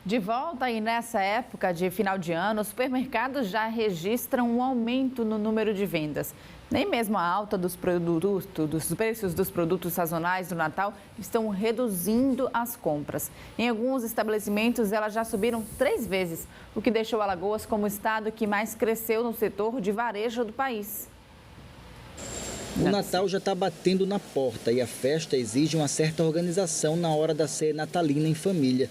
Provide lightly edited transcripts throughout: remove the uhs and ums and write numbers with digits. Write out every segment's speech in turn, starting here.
De volta aí nessa época de final de ano, os supermercados já registram um aumento no número de vendas. Nem mesmo a alta dos preços dos produtos sazonais do Natal estão reduzindo as compras. Em alguns estabelecimentos, elas já subiram 3 vezes, o que deixou Alagoas como o estado que mais cresceu no setor de varejo do país. O Natal já está batendo na porta e a festa exige uma certa organização na hora da ceia natalina em família.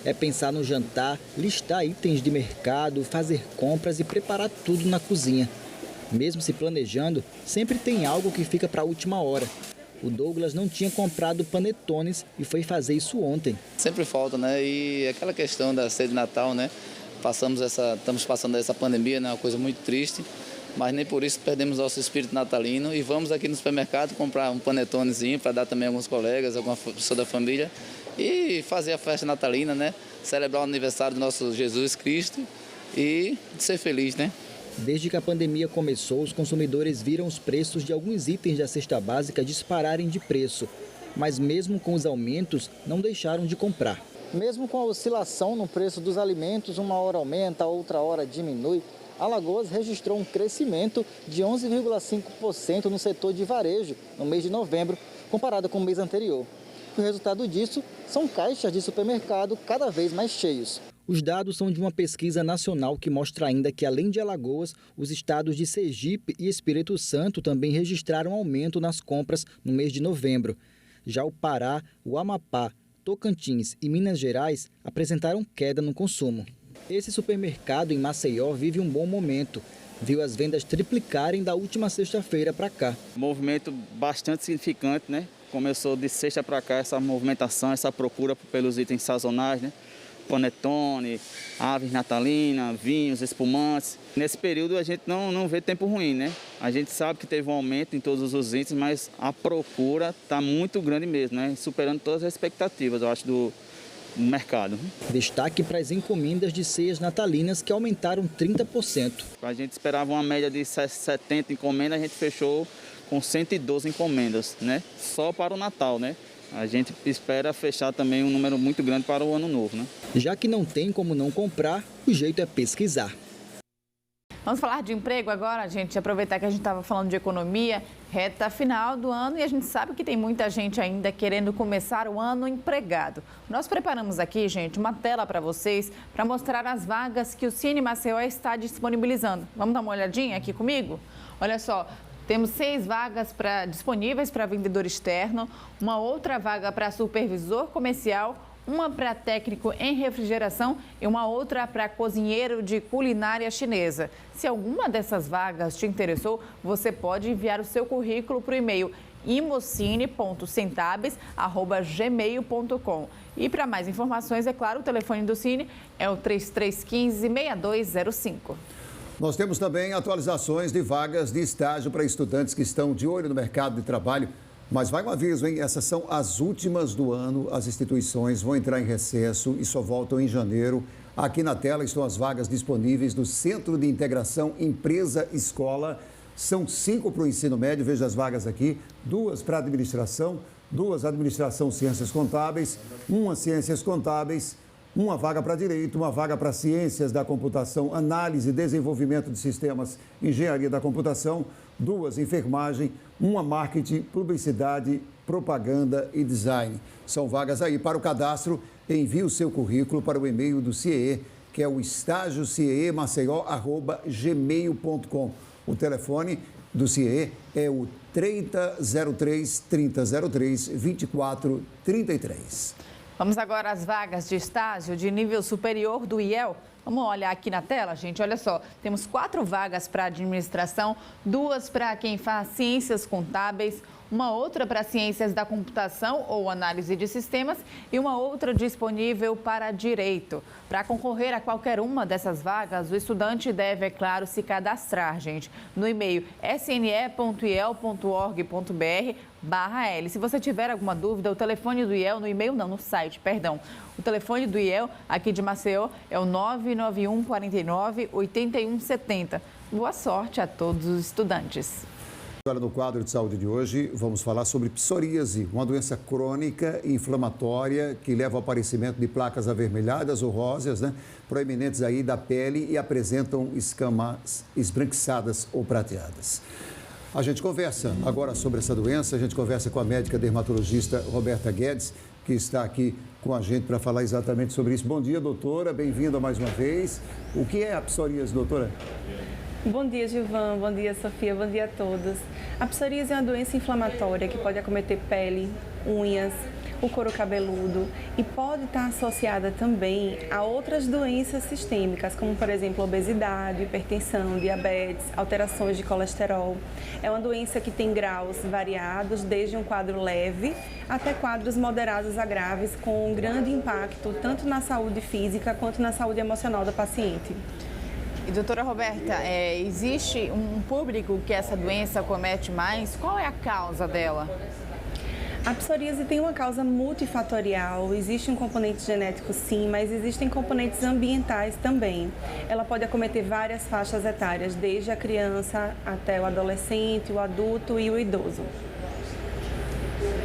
É pensar no jantar, listar itens de mercado, fazer compras e preparar tudo na cozinha. Mesmo se planejando, sempre tem algo que fica para a última hora. O Douglas não tinha comprado panetones e foi fazer isso ontem. Sempre falta, né? E aquela questão da ceia de Natal, né? Estamos passando essa pandemia, né? Uma coisa muito triste, mas nem por isso perdemos nosso espírito natalino e vamos aqui no supermercado comprar um panetonezinho para dar também a alguns colegas, alguma pessoa da família e fazer a festa natalina, né? Celebrar o aniversário do nosso Jesus Cristo e ser feliz, né? Desde que a pandemia começou, os consumidores viram os preços de alguns itens da cesta básica dispararem de preço. Mas mesmo com os aumentos, não deixaram de comprar. Mesmo com a oscilação no preço dos alimentos, uma hora aumenta, outra hora diminui, Alagoas registrou um crescimento de 11,5% no setor de varejo no mês de novembro, comparado com o mês anterior. O resultado disso são caixas de supermercado cada vez mais cheios. Os dados são de uma pesquisa nacional que mostra ainda que, além de Alagoas, os estados de Sergipe e Espírito Santo também registraram aumento nas compras no mês de novembro. Já o Pará, o Amapá, Tocantins e Minas Gerais apresentaram queda no consumo. Esse supermercado em Maceió vive um bom momento. Viu as vendas triplicarem da última sexta-feira para cá. Movimento bastante significante, né? Começou de sexta para cá essa movimentação, essa procura pelos itens sazonais, né? Panetone, aves natalinas, vinhos, espumantes. Nesse período a gente não vê tempo ruim, né? A gente sabe que teve um aumento em todos os itens, mas a procura está muito grande mesmo, né? Superando todas as expectativas, eu acho, do mercado. Destaque para as encomendas de ceias natalinas que aumentaram 30%. A gente esperava uma média de 70 encomendas, a gente fechou com 112 encomendas, né? Só para o Natal, né? A gente espera fechar também um número muito grande para o Ano Novo, né? Já que não tem como não comprar, o jeito é pesquisar. Vamos falar de emprego agora, gente. Aproveitar que a gente estava falando de economia, reta final do ano e a gente sabe que tem muita gente ainda querendo começar o ano empregado. Nós preparamos aqui, gente, uma tela para vocês para mostrar as vagas que o Cine Maceió está disponibilizando. Vamos dar uma olhadinha aqui comigo? Olha só. Temos 6 vagas disponíveis para vendedor externo, uma outra vaga para supervisor comercial, uma para técnico em refrigeração e uma outra para cozinheiro de culinária chinesa. Se alguma dessas vagas te interessou, você pode enviar o seu currículo para o e-mail imocine.centabes@gmail.com. E para mais informações, é claro, o telefone do Cine é o 3315-6205. Nós temos também atualizações de vagas de estágio para estudantes que estão de olho no mercado de trabalho. Mas vai um aviso, hein? Essas são as últimas do ano. As instituições vão entrar em recesso e só voltam em janeiro. Aqui na tela estão as vagas disponíveis do Centro de Integração Empresa-Escola. São 5 para o ensino médio, veja as vagas aqui. 2 para administração, 2 administração ciências contábeis, 1 ciências contábeis, 1 vaga para direito, 1 vaga para ciências da computação, análise e desenvolvimento de sistemas, engenharia da computação, 2 enfermagem, 1 marketing, publicidade, propaganda e design. São vagas aí para o cadastro. Envie o seu currículo para o e-mail do CIEE, que é o estagiocieemaceió@gmail.com. O telefone do CIEE é o 3003-2433. Vamos agora às vagas de estágio de nível superior do IEL. Vamos olhar aqui na tela, gente. Olha só, temos 4 vagas para administração, 2 para quem faz ciências contábeis, uma outra para ciências da computação ou análise de sistemas e uma outra disponível para direito. Para concorrer a qualquer uma dessas vagas, o estudante deve, é claro, se cadastrar, gente, no e-mail sne.iel.org.br/L. Se você tiver alguma dúvida, o telefone do IEL, no e-mail não, no site, perdão. O telefone do IEL aqui de Maceió é o 991 49 81 70. Boa sorte a todos os estudantes. Agora, no quadro de saúde de hoje, vamos falar sobre psoríase, uma doença crônica e inflamatória que leva ao aparecimento de placas avermelhadas ou róseas, proeminentes aí da pele e apresentam escamas esbranquiçadas ou prateadas. A gente conversa agora sobre essa doença, a gente conversa com a médica dermatologista Roberta Guedes, que está aqui com a gente para falar exatamente sobre isso. Bom dia, doutora, bem-vinda mais uma vez. O que é a psoríase, doutora? Bom dia, Gilvan. Bom dia, Sofia. Bom dia a todos. A psoríase é uma doença inflamatória que pode acometer pele, unhas, o couro cabeludo e pode estar associada também a outras doenças sistêmicas, como, por exemplo, obesidade, hipertensão, diabetes, alterações de colesterol. É uma doença que tem graus variados, desde um quadro leve até quadros moderados a graves, com um grande impacto tanto na saúde física quanto na saúde emocional da paciente. E, doutora Roberta, existe um público que essa doença comete mais? Qual é a causa dela? A psoríase tem uma causa multifatorial, existe um componente genético sim, mas existem componentes ambientais também. Ela pode acometer várias faixas etárias, desde a criança até o adolescente, o adulto e o idoso.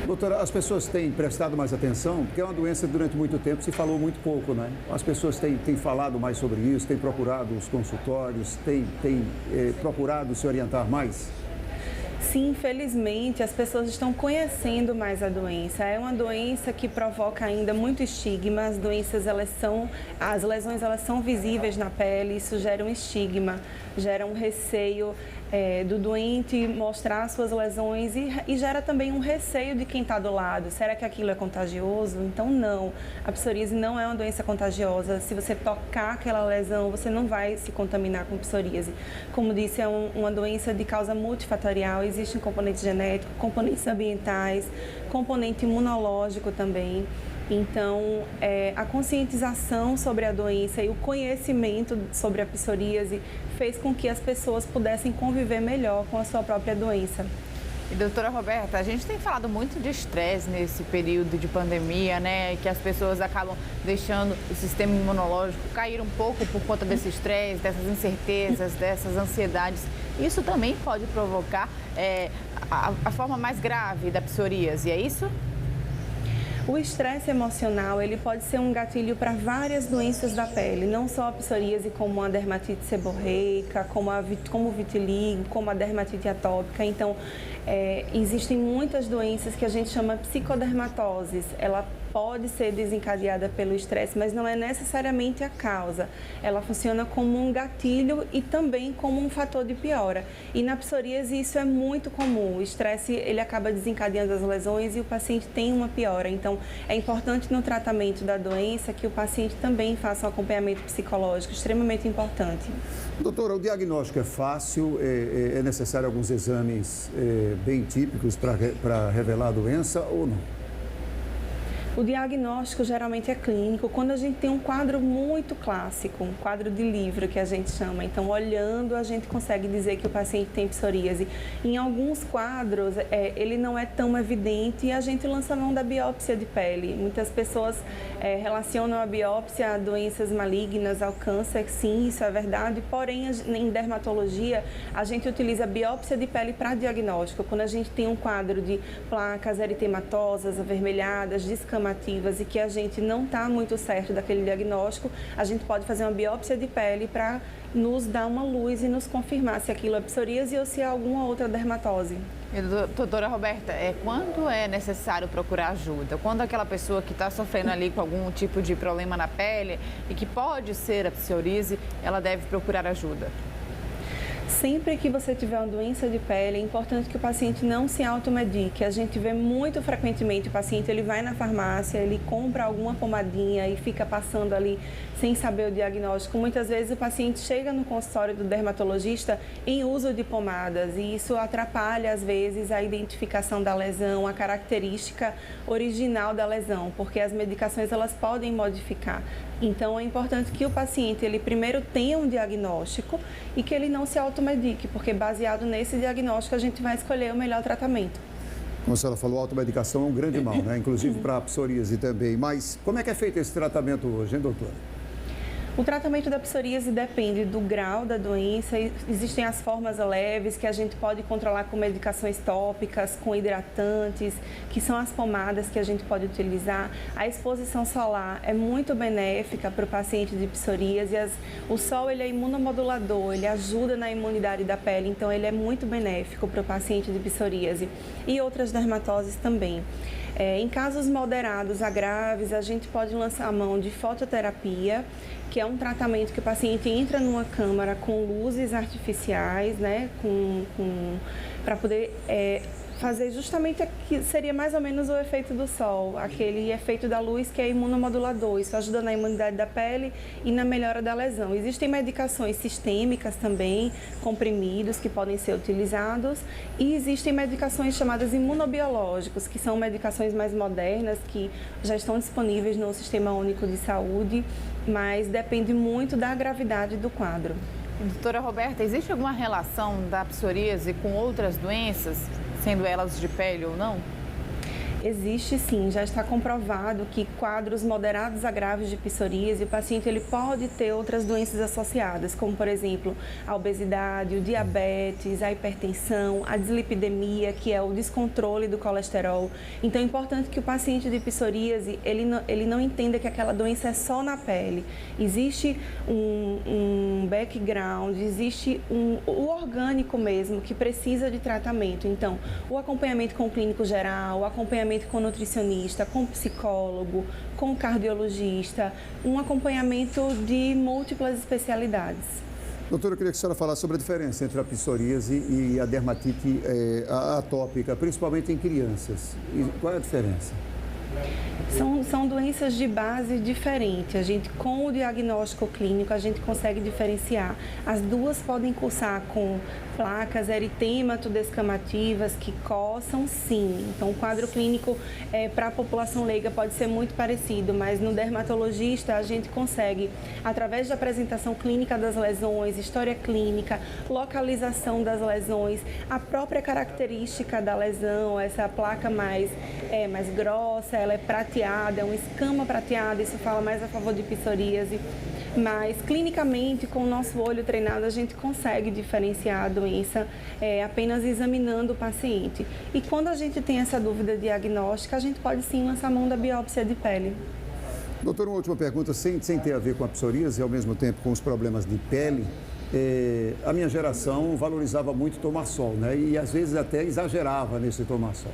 Doutora, as pessoas têm prestado mais atenção, porque é uma doença que durante muito tempo se falou muito pouco, né? As pessoas têm falado mais sobre isso, têm procurado os consultórios, têm procurado se orientar mais? Sim, infelizmente, as pessoas estão conhecendo mais a doença. É uma doença que provoca ainda muito estigma. As lesões elas são visíveis na pele, isso gera um estigma, gera um receio do doente mostrar suas lesões e gera também um receio de quem está do lado. Será que aquilo é contagioso? Então, não. A psoríase não é uma doença contagiosa. Se você tocar aquela lesão, você não vai se contaminar com psoríase. Como disse, é uma doença de causa multifatorial. Existe um componente genético, componentes ambientais, componente imunológico também. Então, a conscientização sobre a doença e o conhecimento sobre a psoríase fez com que as pessoas pudessem conviver melhor com a sua própria doença. E, doutora Roberta, a gente tem falado muito de estresse nesse período de pandemia, né? Que as pessoas acabam deixando o sistema imunológico cair um pouco por conta desse estresse, dessas incertezas, dessas ansiedades. Isso também pode provocar a forma mais grave da psoríase, é isso? O estresse emocional, ele pode ser um gatilho para várias doenças da pele, não só a psoríase, como a dermatite seborreica, como o vitiligo, como a dermatite atópica. Então, existem muitas doenças que a gente chama psicodermatoses. Ela pode ser desencadeada pelo estresse, mas não é necessariamente a causa. Ela funciona como um gatilho e também como um fator de piora. E na psoríase isso é muito comum. O estresse, ele acaba desencadeando as lesões e o paciente tem uma piora. Então, é importante no tratamento da doença que o paciente também faça um acompanhamento psicológico, extremamente importante. Doutora, o diagnóstico é fácil? É necessário alguns exames bem típicos para revelar a doença ou não? O diagnóstico geralmente é clínico quando a gente tem um quadro muito clássico, um quadro de livro que a gente chama. Então, olhando, a gente consegue dizer que o paciente tem psoríase. Em alguns quadros, ele não é tão evidente e a gente lança a mão da biópsia de pele. Muitas pessoas relacionam a biópsia a doenças malignas, ao câncer, sim, isso é verdade. Porém, em dermatologia, a gente utiliza a biópsia de pele para diagnóstico. Quando a gente tem um quadro de placas eritematosas, avermelhadas, descamativas e que a gente não está muito certo daquele diagnóstico, a gente pode fazer uma biópsia de pele para nos dar uma luz e nos confirmar se aquilo é psoríase ou se é alguma outra dermatose. E, doutora Roberta, quando é necessário procurar ajuda? Quando aquela pessoa que está sofrendo ali com algum tipo de problema na pele e que pode ser a psoríase, ela deve procurar ajuda? Sempre que você tiver uma doença de pele, é importante que o paciente não se automedique. A gente vê muito frequentemente o paciente, ele vai na farmácia, ele compra alguma pomadinha e fica passando ali sem saber o diagnóstico. Muitas vezes o paciente chega no consultório do dermatologista em uso de pomadas e isso atrapalha, às vezes, a identificação da lesão, a característica original da lesão, porque as medicações elas podem modificar. Então, é importante que o paciente, ele primeiro tenha um diagnóstico e que ele não se automedique, porque baseado nesse diagnóstico a gente vai escolher o melhor tratamento. Como a senhora falou, a automedicação é um grande mal, né? Inclusive para a psoríase também. Mas como é que é feito esse tratamento hoje, hein, doutora? O O tratamento da psoríase depende do grau da doença. Existem as formas leves que a gente pode controlar com medicações tópicas, com hidratantes, que são as pomadas que a gente pode utilizar. A exposição solar é muito benéfica para o paciente de psoríase. O sol ele é imunomodulador, ele ajuda na imunidade da pele, então ele é muito benéfico para o paciente de psoríase e outras dermatoses também. Em casos moderados a graves, a gente pode lançar a mão de fototerapia, que é um tratamento que o paciente entra numa câmara com luzes artificiais, né, para poder fazer justamente que seria mais ou menos o efeito do sol, aquele efeito da luz que é imunomodulador. Isso ajuda na imunidade da pele e na melhora da lesão. Existem medicações sistêmicas também, comprimidos que podem ser utilizados, e existem medicações chamadas imunobiológicos, que são medicações mais modernas que já estão disponíveis no Sistema Único de Saúde, mas depende muito da gravidade do quadro. Doutora Roberta, existe alguma relação da psoríase com outras doenças, sendo elas de pele ou não? Existe sim, já está comprovado que quadros moderados a graves de psoríase, o paciente ele pode ter outras doenças associadas, como por exemplo a obesidade, o diabetes, a hipertensão, a dislipidemia, que é o descontrole do colesterol. Então é importante que o paciente de psoríase ele não entenda que aquela doença é só na pele. Existe um background, existe o orgânico mesmo que precisa de tratamento. Então o acompanhamento com o clínico geral, o acompanhamento com nutricionista, com psicólogo, com cardiologista, um acompanhamento de múltiplas especialidades. Doutora, eu queria que a senhora falasse sobre a diferença entre a psoríase e a dermatite atópica, principalmente em crianças. E qual é a diferença? São doenças de base diferente. A gente, com o diagnóstico clínico, a gente consegue diferenciar. As duas podem cursar com placas eritemato-descamativas que coçam, sim. Então, o quadro clínico para a população leiga pode ser muito parecido, mas no dermatologista a gente consegue, através da apresentação clínica das lesões, história clínica, localização das lesões, a própria característica da lesão, essa placa mais grossa, ela é prateada, é uma escama prateada, isso fala mais a favor de psoríase. Mas, clinicamente, com o nosso olho treinado, a gente consegue diferenciar a doença apenas examinando o paciente. E quando a gente tem essa dúvida diagnóstica, a gente pode sim lançar a mão da biópsia de pele. Doutor, uma última pergunta, sem ter a ver com a psoríase e ao mesmo tempo com os problemas de pele. A minha geração valorizava muito tomar sol, né? E às vezes até exagerava nesse tomar sol.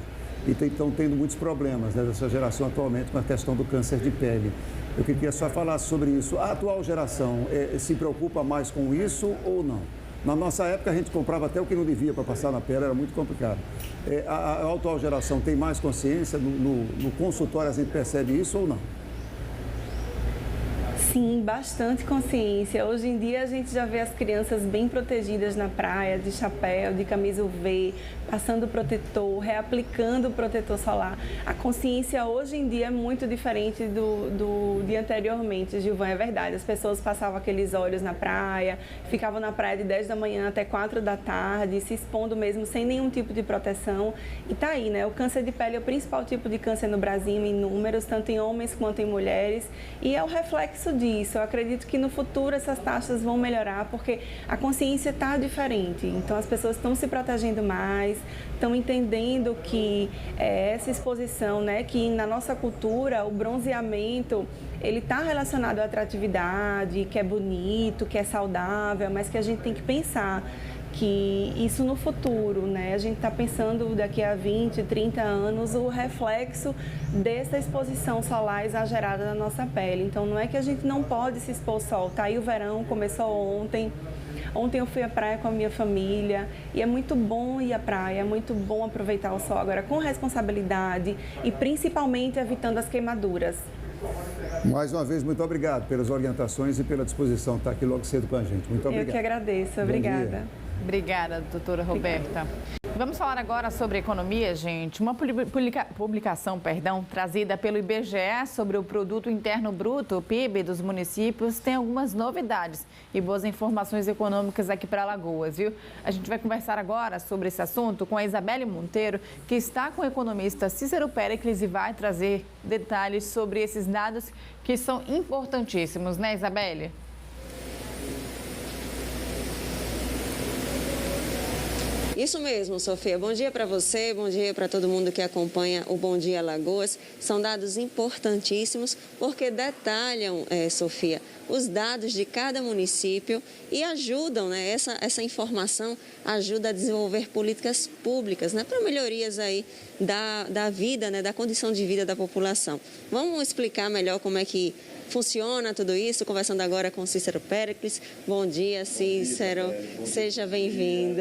E estão tendo muitos problemas, né, dessa geração atualmente com a questão do câncer de pele. Eu queria só falar sobre isso. A atual geração se preocupa mais com isso ou não? Na nossa época a gente comprava até o que não devia para passar na pele, era muito complicado. A atual geração tem mais consciência? No consultório a gente percebe isso ou não? Sim, bastante consciência. Hoje em dia a gente já vê as crianças bem protegidas na praia, de chapéu, de camisa UV, passando protetor, reaplicando o protetor solar. A consciência hoje em dia é muito diferente de anteriormente, Gilvan, é verdade. As pessoas passavam aqueles óleos na praia, ficavam na praia de 10 da manhã até 4 da tarde, se expondo mesmo sem nenhum tipo de proteção. E tá aí, né? O câncer de pele é o principal tipo de câncer no Brasil em números, tanto em homens quanto em mulheres, e é o reflexo disso. Eu acredito que no futuro essas taxas vão melhorar porque a consciência está diferente. Então as pessoas estão se protegendo mais, estão entendendo que essa exposição, né, que na nossa cultura o bronzeamento ele está relacionado à atratividade, que é bonito, que é saudável, mas que a gente tem que pensar que isso no futuro, né? A gente está pensando daqui a 20, 30 anos o reflexo dessa exposição solar exagerada na nossa pele. Então não é que a gente não pode se expor ao sol. Tá aí o verão, começou ontem. Ontem eu fui à praia com a minha família e é muito bom ir à praia, é muito bom aproveitar o sol agora com responsabilidade e principalmente evitando as queimaduras. Mais uma vez, muito obrigado pelas orientações e pela disposição de estar aqui logo cedo com a gente. Muito obrigado. Eu que agradeço. Obrigada. Obrigada, doutora Roberta. Vamos falar agora sobre economia, gente. Uma publicação, trazida pelo IBGE sobre o Produto Interno Bruto, o PIB, dos municípios, tem algumas novidades e boas informações econômicas aqui para Alagoas, viu? A gente vai conversar agora sobre esse assunto com a Isabelle Monteiro, que está com o economista Cícero Péricles e vai trazer detalhes sobre esses dados que são importantíssimos, né, Isabelle? Isso mesmo, Sofia. Bom dia para você, bom dia para todo mundo que acompanha o Bom Dia Alagoas. São dados importantíssimos porque detalham, Sofia, os dados de cada município e ajudam, né? Essa informação ajuda a desenvolver políticas públicas, né? Para melhorias aí da vida, né? Da condição de vida da população. Vamos explicar melhor como é que funciona tudo isso, conversando agora com Cícero Péricles. Bom dia, Cícero. Seja bem-vindo.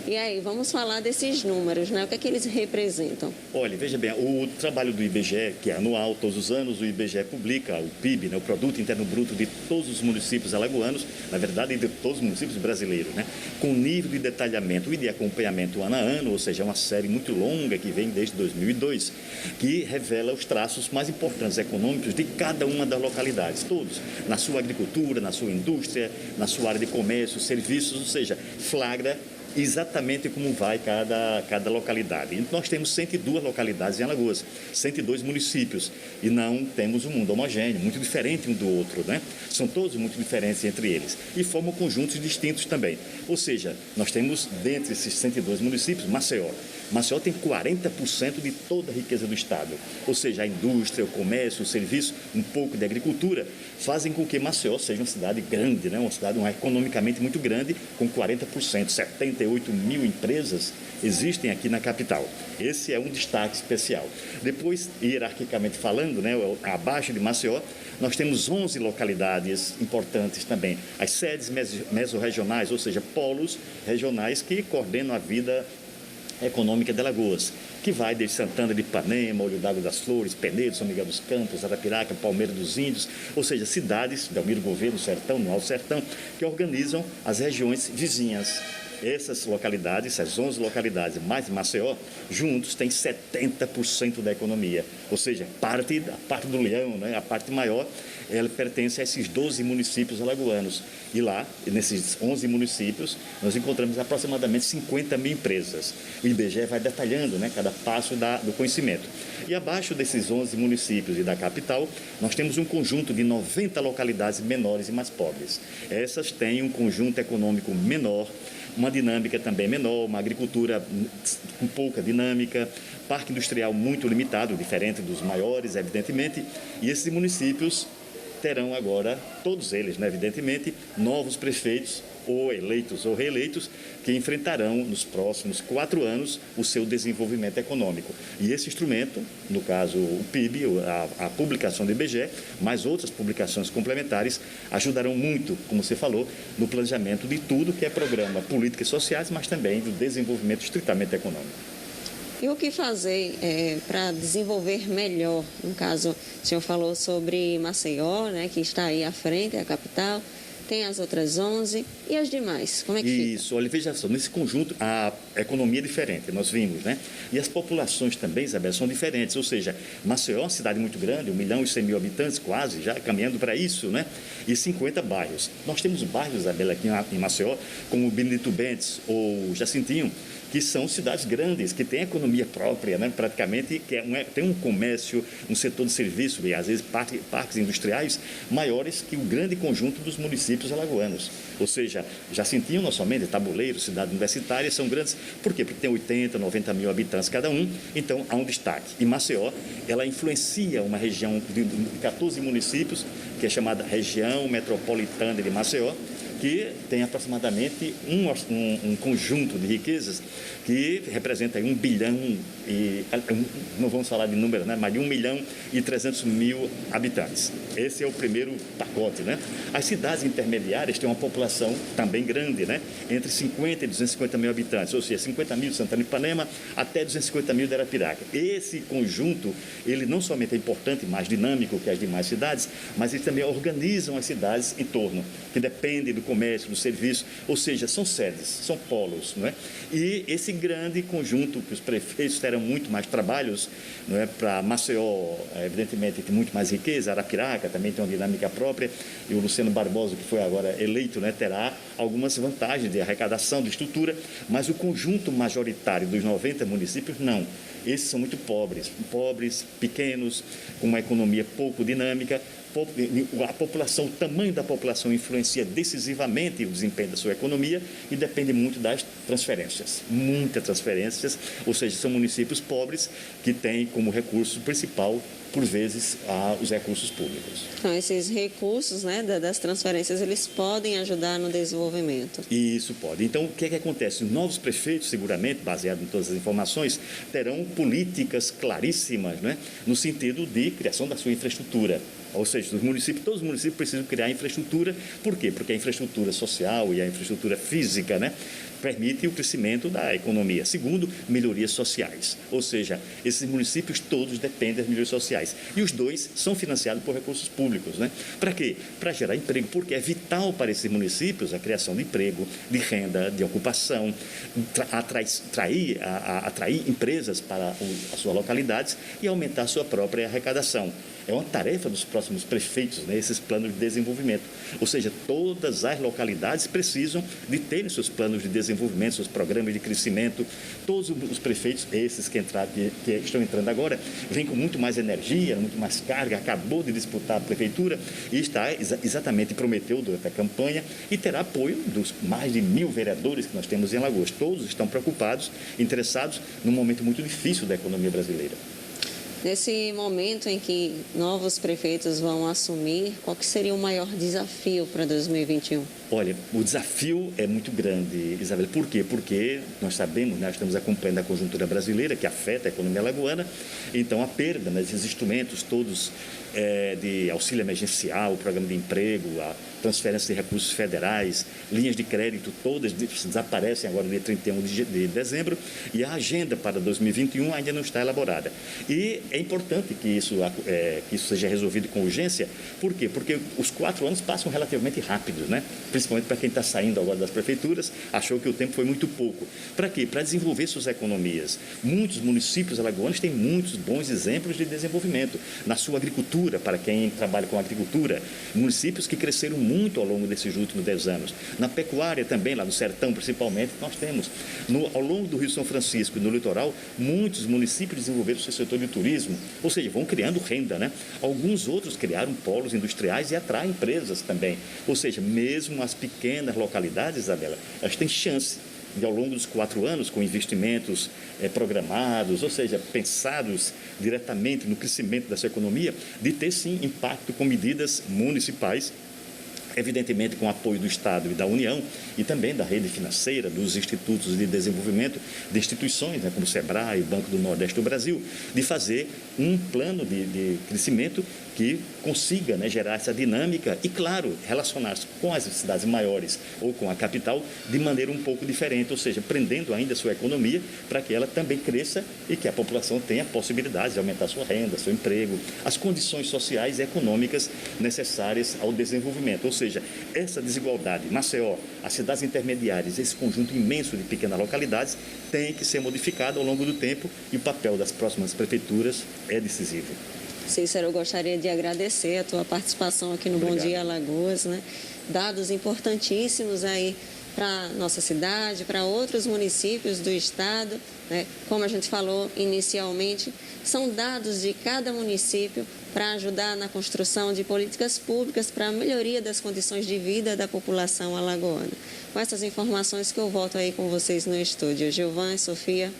E aí, vamos falar desses números, né? O que é que eles representam? Olha, veja bem, o trabalho do IBGE, que é anual, todos os anos, o IBGE publica o PIB, né, o Produto Interno Bruto de todos os municípios alagoanos, na verdade, de todos os municípios brasileiros, né? Com nível de detalhamento e de acompanhamento ano a ano, ou seja, uma série muito longa que vem desde 2002, que revela os traços mais importantes econômicos de cada uma das localidades, todos, na sua agricultura, na sua indústria, na sua área de comércio, serviços, ou seja, flagra exatamente como vai cada localidade. E nós temos 102 localidades em Alagoas, 102 municípios, e não temos um mundo homogêneo, muito diferente um do outro, né? São todos muito diferentes entre eles e formam conjuntos distintos também. Ou seja, nós temos, dentre esses 102 municípios, Maceió. Maceió tem 40% de toda a riqueza do Estado, ou seja, a indústria, o comércio, o serviço, um pouco de agricultura, fazem com que Maceió seja uma cidade grande, né? Uma cidade economicamente muito grande, com 40%, 78 mil empresas existem aqui na capital. Esse é um destaque especial. Depois, hierarquicamente falando, né, abaixo de Maceió, nós temos 11 localidades importantes também. As sedes mesorregionais, ou seja, polos regionais que coordenam a vida econômica de Alagoas, que vai desde Santana de Ipanema, Olho d'Água das Flores, Penedo, São Miguel dos Campos, Arapiraca, Palmeira dos Índios, ou seja, cidades, Belmiro Gouveia, no Sertão, no Alto Sertão, que organizam as regiões vizinhas. Essas localidades, essas 11 localidades, mais Maceió, juntos têm 70% da economia. Ou seja, a parte do leão, né, a parte maior, ela pertence a esses 12 municípios alagoanos. E lá, nesses 11 municípios, nós encontramos aproximadamente 50 mil empresas. O IBGE vai detalhando, né, cada passo do conhecimento. E abaixo desses 11 municípios e da capital, nós temos um conjunto de 90 localidades menores e mais pobres. Essas têm um conjunto econômico menor, uma dinâmica também menor, uma agricultura com pouca dinâmica, parque industrial muito limitado, diferente dos maiores, evidentemente, e esses municípios terão agora, todos eles, né, evidentemente, novos prefeitos, ou eleitos ou reeleitos, que enfrentarão nos próximos 4 anos o seu desenvolvimento econômico. E esse instrumento, no caso o PIB, a publicação do IBGE, mais outras publicações complementares, ajudarão muito, como você falou, no planejamento de tudo que é programa políticas sociais, mas também do desenvolvimento estritamente econômico. E o que fazer para desenvolver melhor? No caso, o senhor falou sobre Maceió, né, que está aí à frente, é a capital. Tem as outras 11 e as demais, como é que fica? Isso, olha, veja só, nesse conjunto a economia é diferente, nós vimos, né? E as populações também, Isabel, são diferentes, ou seja, Maceió é uma cidade muito grande, 1.100.000 habitantes quase, já caminhando para isso, né? E 50 bairros. Nós temos bairros, Isabel, aqui em Maceió, como Benedito Bentes ou Jacintinho, que são cidades grandes, que têm economia própria, né, praticamente, que tem um comércio, um setor de serviço e, às vezes, parques industriais maiores que o grande conjunto dos municípios alagoanos. Ou seja, Jacintinho, não somente, Tabuleiro, cidade universitária, são grandes. Por quê? Porque tem 80, 90 mil habitantes cada um, então há um destaque. E Maceió, ela influencia uma região de 14 municípios, que é chamada região metropolitana de Maceió, que tem aproximadamente um conjunto de riquezas que representa 1 bilhão e não vamos falar de número, né, mas de 1.300.000 habitantes. Esse é o primeiro pacote, né? As cidades intermediárias têm uma população também grande, né? Entre 50 e 250 mil habitantes, ou seja, 50 mil de Santana de Ipanema até 250 mil de Arapiraca. Esse conjunto, ele não somente é importante, mais dinâmico que as demais cidades, mas eles também organizam as cidades em torno, que dependem do comércio, do serviço, ou seja, são sedes, são polos, não é? E esse grande conjunto que os prefeitos terão muito mais trabalhos, não é? Para Maceió, evidentemente, tem muito mais riqueza, Arapiraca também tem uma dinâmica própria, e o Luciano Barbosa, que foi agora eleito, né, terá algumas vantagens de arrecadação, de estrutura, mas o conjunto majoritário dos 90 municípios, não. Esses são muito pobres, pequenos, com uma economia pouco dinâmica, a população, o tamanho da população influencia decisivamente o desempenho da sua economia e depende muito das transferências, muitas transferências, ou seja, são municípios pobres que têm como recurso principal, por vezes, os recursos públicos. Então, esses recursos, né, das transferências, eles podem ajudar no desenvolvimento? Isso pode. Então, o que é que acontece? Os novos prefeitos, seguramente, baseado em todas as informações, terão políticas claríssimas, né, no sentido de criação da sua infraestrutura. Ou seja, todos os municípios precisam criar infraestrutura. Por quê? Porque a infraestrutura social e a infraestrutura física, né, permite o crescimento da economia. Segundo, melhorias sociais. Ou seja, esses municípios todos dependem das melhorias sociais. E os dois são financiados por recursos públicos, né? Para quê? Para gerar emprego, porque é vital para esses municípios a criação de emprego, de renda, de ocupação, atrair empresas para as suas localidades e aumentar a sua própria arrecadação. É uma tarefa dos próximos prefeitos, né, esses planos de desenvolvimento. Ou seja, todas as localidades precisam de terem seus planos de desenvolvimento, seus programas de crescimento. Todos os prefeitos, esses que estão entrando agora, vêm com muito mais energia, muito mais carga, acabou de disputar a prefeitura e está exatamente prometeu durante a campanha e terá apoio dos mais de 1.000 vereadores que nós temos em Alagoas. Todos estão preocupados, interessados num momento muito difícil da economia brasileira. Nesse momento em que novos prefeitos vão assumir, qual que seria o maior desafio para 2021? Olha, o desafio é muito grande, Isabel. Por quê? Porque nós sabemos, nós estamos acompanhando a conjuntura brasileira que afeta a economia alagoana, então a perda desses instrumentos todos de auxílio emergencial, o programa de emprego, a transferência de recursos federais, linhas de crédito, todas desaparecem agora no dia 31 de dezembro e a agenda para 2021 ainda não está elaborada. E é importante que isso seja resolvido com urgência. Por quê? Porque os 4 anos passam relativamente rápidos, né? Principalmente para quem está saindo agora das prefeituras, achou que o tempo foi muito pouco. Para quê? Para desenvolver suas economias. Muitos municípios alagoanos têm muitos bons exemplos de desenvolvimento na sua agricultura, para quem trabalha com agricultura, municípios que cresceram muito ao longo desses últimos 10 anos. Na pecuária também, lá no sertão principalmente, nós temos. Ao longo do Rio São Francisco e no litoral, muitos municípios desenvolveram o seu setor de turismo, ou seja, vão criando renda, né? Alguns outros criaram polos industriais e atraem empresas também. Ou seja, mesmo as pequenas localidades, Isabela, elas têm chance de, ao longo dos 4 anos, com investimentos programados, ou seja, pensados diretamente no crescimento da sua economia, de ter, sim, impacto com medidas municipais, evidentemente com apoio do Estado e da União e também da rede financeira, dos institutos de desenvolvimento, de instituições, né, como o SEBRAE, o Banco do Nordeste do Brasil, de fazer um plano de crescimento que consiga, né, gerar essa dinâmica e, claro, relacionar-se com as cidades maiores ou com a capital de maneira um pouco diferente, ou seja, prendendo ainda a sua economia para que ela também cresça e que a população tenha possibilidades de aumentar sua renda, seu emprego, as condições sociais e econômicas necessárias ao desenvolvimento. Ou seja, essa desigualdade, Maceió, as cidades intermediárias, esse conjunto imenso de pequenas localidades tem que ser modificado ao longo do tempo e o papel das próximas prefeituras é decisivo. Cícero, eu gostaria de agradecer a tua participação aqui no Bom Dia Alagoas, né? Dados importantíssimos aí para nossa cidade, para outros municípios do estado, né? Como a gente falou inicialmente, são dados de cada município para ajudar na construção de políticas públicas para a melhoria das condições de vida da população alagoana. Com essas informações que eu volto aí com vocês no estúdio. Gilvan e Sofia.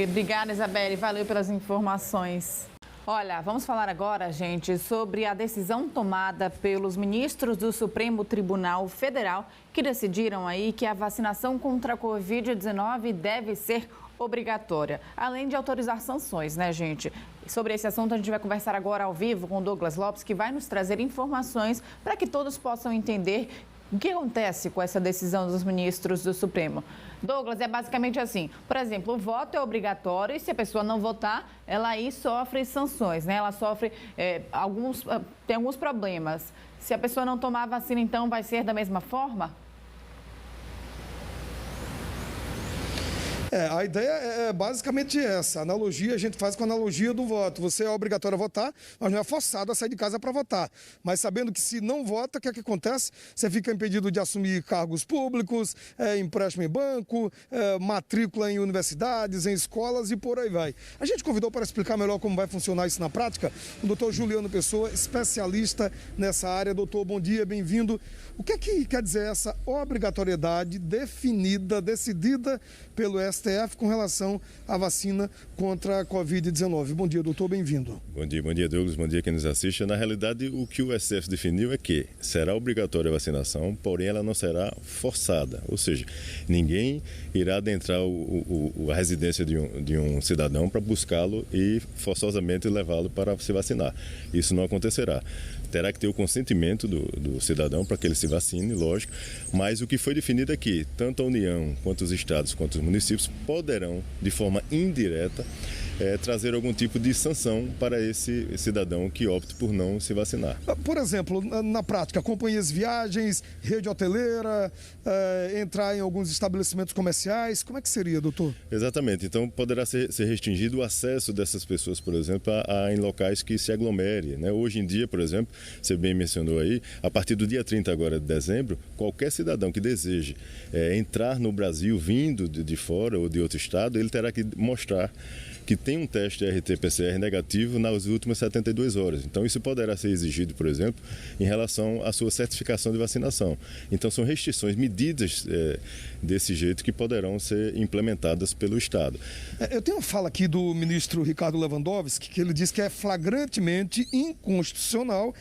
Obrigada, Isabelle. Valeu pelas informações. Olha, vamos falar agora, gente, sobre a decisão tomada pelos ministros do Supremo Tribunal Federal que decidiram aí que a vacinação contra a Covid-19 deve ser obrigatória, além de autorizar sanções, né, gente? Sobre esse assunto a gente vai conversar agora ao vivo com o Douglas Lopes, que vai nos trazer informações para que todos possam entender o que acontece com essa decisão dos ministros do Supremo. Douglas, é basicamente assim, por exemplo, o voto é obrigatório e se a pessoa não votar, ela aí sofre sanções, né? Ela sofre tem alguns problemas. Se a pessoa não tomar a vacina, então vai ser da mesma forma? A ideia é basicamente essa. A analogia a gente faz com a analogia do voto. Você é obrigatório a votar, mas não é forçado a sair de casa para votar. Mas sabendo que se não vota, o que é que acontece? Você fica impedido de assumir cargos públicos, empréstimo em banco, matrícula em universidades, em escolas e por aí vai. A gente convidou para explicar melhor como vai funcionar isso na prática o doutor Juliano Pessoa, especialista nessa área. Doutor, bom dia, bem-vindo. O que é que quer dizer essa obrigatoriedade definida, decidida pelo STF com relação à vacina contra a Covid-19? Bom dia, doutor, bem-vindo. Bom dia, Douglas, bom dia quem nos assiste. Na realidade, o que o STF definiu é que será obrigatória a vacinação, porém ela não será forçada, ou seja, ninguém irá adentrar a residência de um cidadão para buscá-lo e forçosamente levá-lo para se vacinar. Isso não acontecerá. Terá que ter o consentimento do cidadão para que ele se vacine, lógico, mas o que foi definido é que tanto a União, quanto os estados, quanto os municípios poderão, de forma indireta, trazer algum tipo de sanção para esse cidadão que opte por não se vacinar. Por exemplo, na prática, companhias de viagens, rede hoteleira, entrar em alguns estabelecimentos comerciais, como é que seria, doutor? Exatamente, então poderá ser restringido o acesso dessas pessoas, por exemplo, em locais que se aglomerem, né? Hoje em dia, por exemplo, você bem mencionou aí, a partir do dia 30 agora de dezembro, qualquer cidadão que deseje entrar no Brasil vindo de fora ou de outro estado, ele terá que mostrar que tem um teste RT-PCR negativo nas últimas 72 horas. Então, isso poderá ser exigido, por exemplo, em relação à sua certificação de vacinação. Então, são restrições, medidas desse jeito que poderão ser implementadas pelo Estado. Eu tenho uma fala aqui do ministro Ricardo Lewandowski, que ele diz que é flagrantemente inconstitucional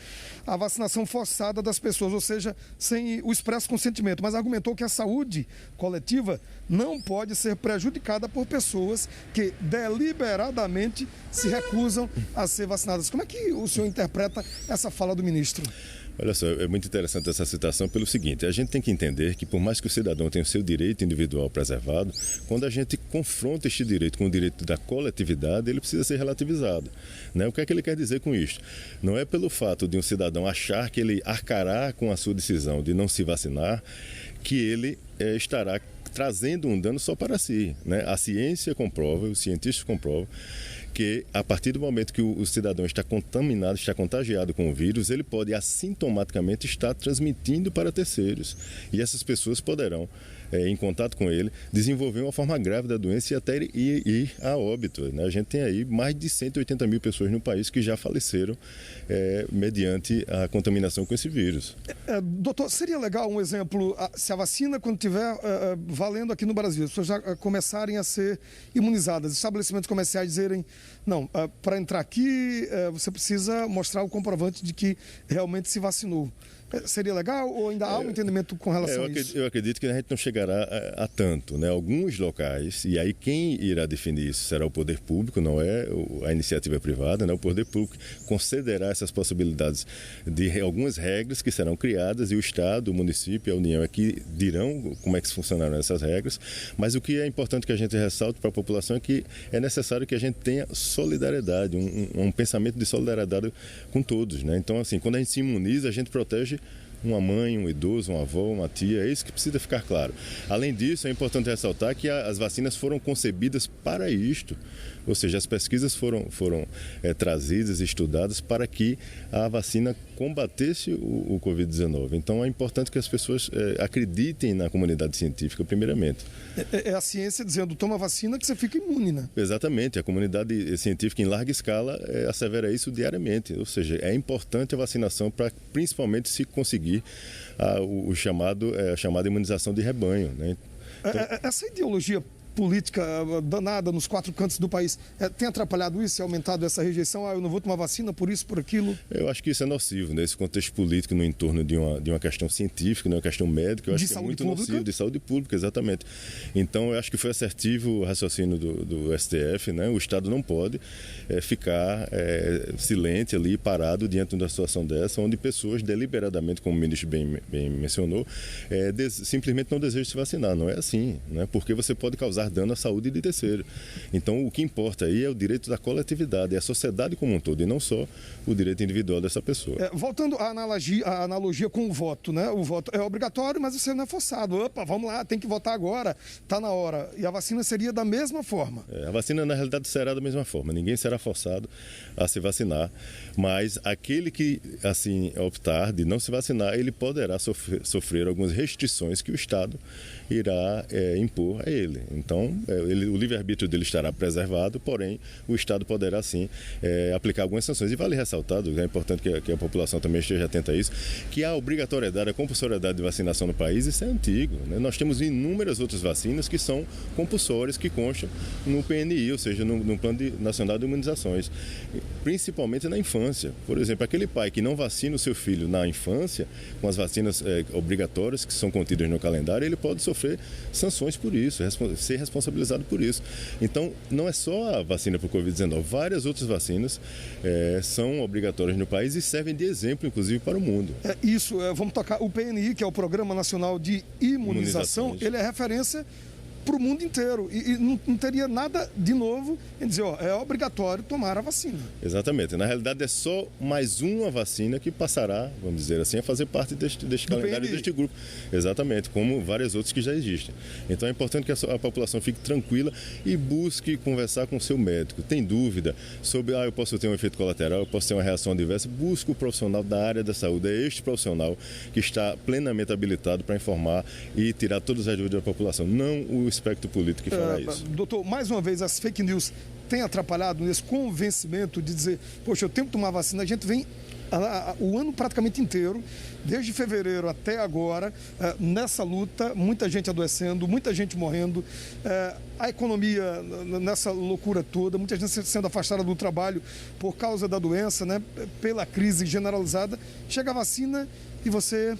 a vacinação forçada das pessoas, ou seja, sem o expresso consentimento, mas argumentou que a saúde coletiva não pode ser prejudicada por pessoas que deliberadamente se recusam a ser vacinadas. Como é que o senhor interpreta essa fala do ministro? Olha só, é muito interessante essa citação pelo seguinte, a gente tem que entender que por mais que o cidadão tenha o seu direito individual preservado, quando a gente confronta este direito com o direito da coletividade, ele precisa ser relativizado, né? O que é que ele quer dizer com isto? Não é pelo fato de um cidadão achar que ele arcará com a sua decisão de não se vacinar, que ele estará trazendo um dano só para si, né? A ciência comprova, os cientistas comprovam que a partir do momento que o cidadão está contaminado, está contagiado com o vírus, ele pode assintomaticamente estar transmitindo para terceiros. E essas pessoas poderão, em contato com ele, desenvolver uma forma grave da doença e até ir a óbito, né? A gente tem aí mais de 180 mil pessoas no país que já faleceram mediante a contaminação com esse vírus. Doutor, seria legal um exemplo, se a vacina, quando estiver valendo aqui no Brasil, as pessoas já começarem a ser imunizadas, estabelecimentos comerciais dizerem, não, para entrar aqui você precisa mostrar o comprovante de que realmente se vacinou. Seria legal ou ainda há um entendimento com relação a isso? Eu acredito que a gente não chegará a tanto, né? Alguns locais, e aí quem irá definir isso será o poder público, não é a iniciativa privada, né? O poder público concederá essas possibilidades de algumas regras que serão criadas e o Estado, o município e a União aqui dirão como é que funcionarão essas regras, mas o que é importante que a gente ressalte para a população é que é necessário que a gente tenha solidariedade, um pensamento de solidariedade com todos, né? Então, assim, quando a gente se imuniza, a gente protege uma mãe, um idoso, uma avó, uma tia, é isso que precisa ficar claro. Além disso, é importante ressaltar que as vacinas foram concebidas para isto, ou seja, as pesquisas foram trazidas e estudadas para que a vacina combatesse o Covid-19. Então, é importante que as pessoas acreditem na comunidade científica, primeiramente. É a ciência dizendo, toma vacina que você fica imune, né? Exatamente, a comunidade científica em larga escala assevera isso diariamente, ou seja, é importante a vacinação para principalmente se conseguir a chamada imunização de rebanho, né? Então, essa ideologia política danada nos 4 cantos do país tem atrapalhado isso e aumentado essa rejeição? Eu não vou tomar vacina por isso, por aquilo? Eu acho que isso é nocivo, nesse contexto político, no entorno de uma questão científica, de uma questão médica, eu acho que é muito nocivo, de saúde pública, exatamente. Então, eu acho que foi assertivo o raciocínio do STF, né? O Estado não pode ficar silente ali, parado diante de uma situação dessa, onde pessoas deliberadamente, como o ministro bem mencionou, simplesmente não desejam se vacinar. Não é assim, né? Porque você pode causar causar dano à saúde de terceiro. Então, o que importa aí é o direito da coletividade, é a sociedade como um todo, e não só o direito individual dessa pessoa. Voltando à analogia com o voto, né? O voto é obrigatório, mas você não é forçado. Opa, vamos lá, tem que votar agora, está na hora. E a vacina seria da mesma forma. A vacina, na realidade, será da mesma forma. Ninguém será forçado a se vacinar, mas aquele que, assim, optar de não se vacinar, ele poderá sofrer algumas restrições que o Estado irá impor a ele. Então, o livre-arbítrio dele estará preservado, porém, o Estado poderá, sim, aplicar algumas sanções. E vale ressaltar, é importante que a população também esteja atenta a isso, que a obrigatoriedade, a compulsoriedade de vacinação no país, isso é antigo, né? Nós temos inúmeras outras vacinas que são compulsórias, que constam no PNI, ou seja, no Plano Nacional de Imunizações, principalmente na infância. Por exemplo, aquele pai que não vacina o seu filho na infância, com as vacinas obrigatórias que são contidas no calendário, ele pode sofrer sanções por isso, ser responsabilizado por isso. Então, não é só a vacina para o Covid-19, várias outras vacinas são obrigatórias no país e servem de exemplo, inclusive, para o mundo. Vamos tocar o PNI, que é o Programa Nacional de Imunização, ele é referência para o mundo inteiro e não teria nada de novo em dizer, é obrigatório tomar a vacina. Exatamente. Na realidade, é só mais uma vacina que passará, vamos dizer assim, a fazer parte deste calendário, deste grupo. Exatamente, como várias outras que já existem. Então é importante que a população fique tranquila e busque conversar com o seu médico. Tem dúvida sobre, eu posso ter um efeito colateral, eu posso ter uma reação adversa, busque o profissional da área da saúde. É este profissional que está plenamente habilitado para informar e tirar todas as dúvidas da população, não o espectro político que fará isso. Doutor, mais uma vez, as fake news têm atrapalhado nesse convencimento de dizer, poxa, eu tenho que tomar vacina. A gente vem o ano praticamente inteiro, desde fevereiro até agora, nessa luta, muita gente adoecendo, muita gente morrendo, a economia nessa loucura toda, muita gente sendo afastada do trabalho por causa da doença, né, pela crise generalizada. Chega a vacina e você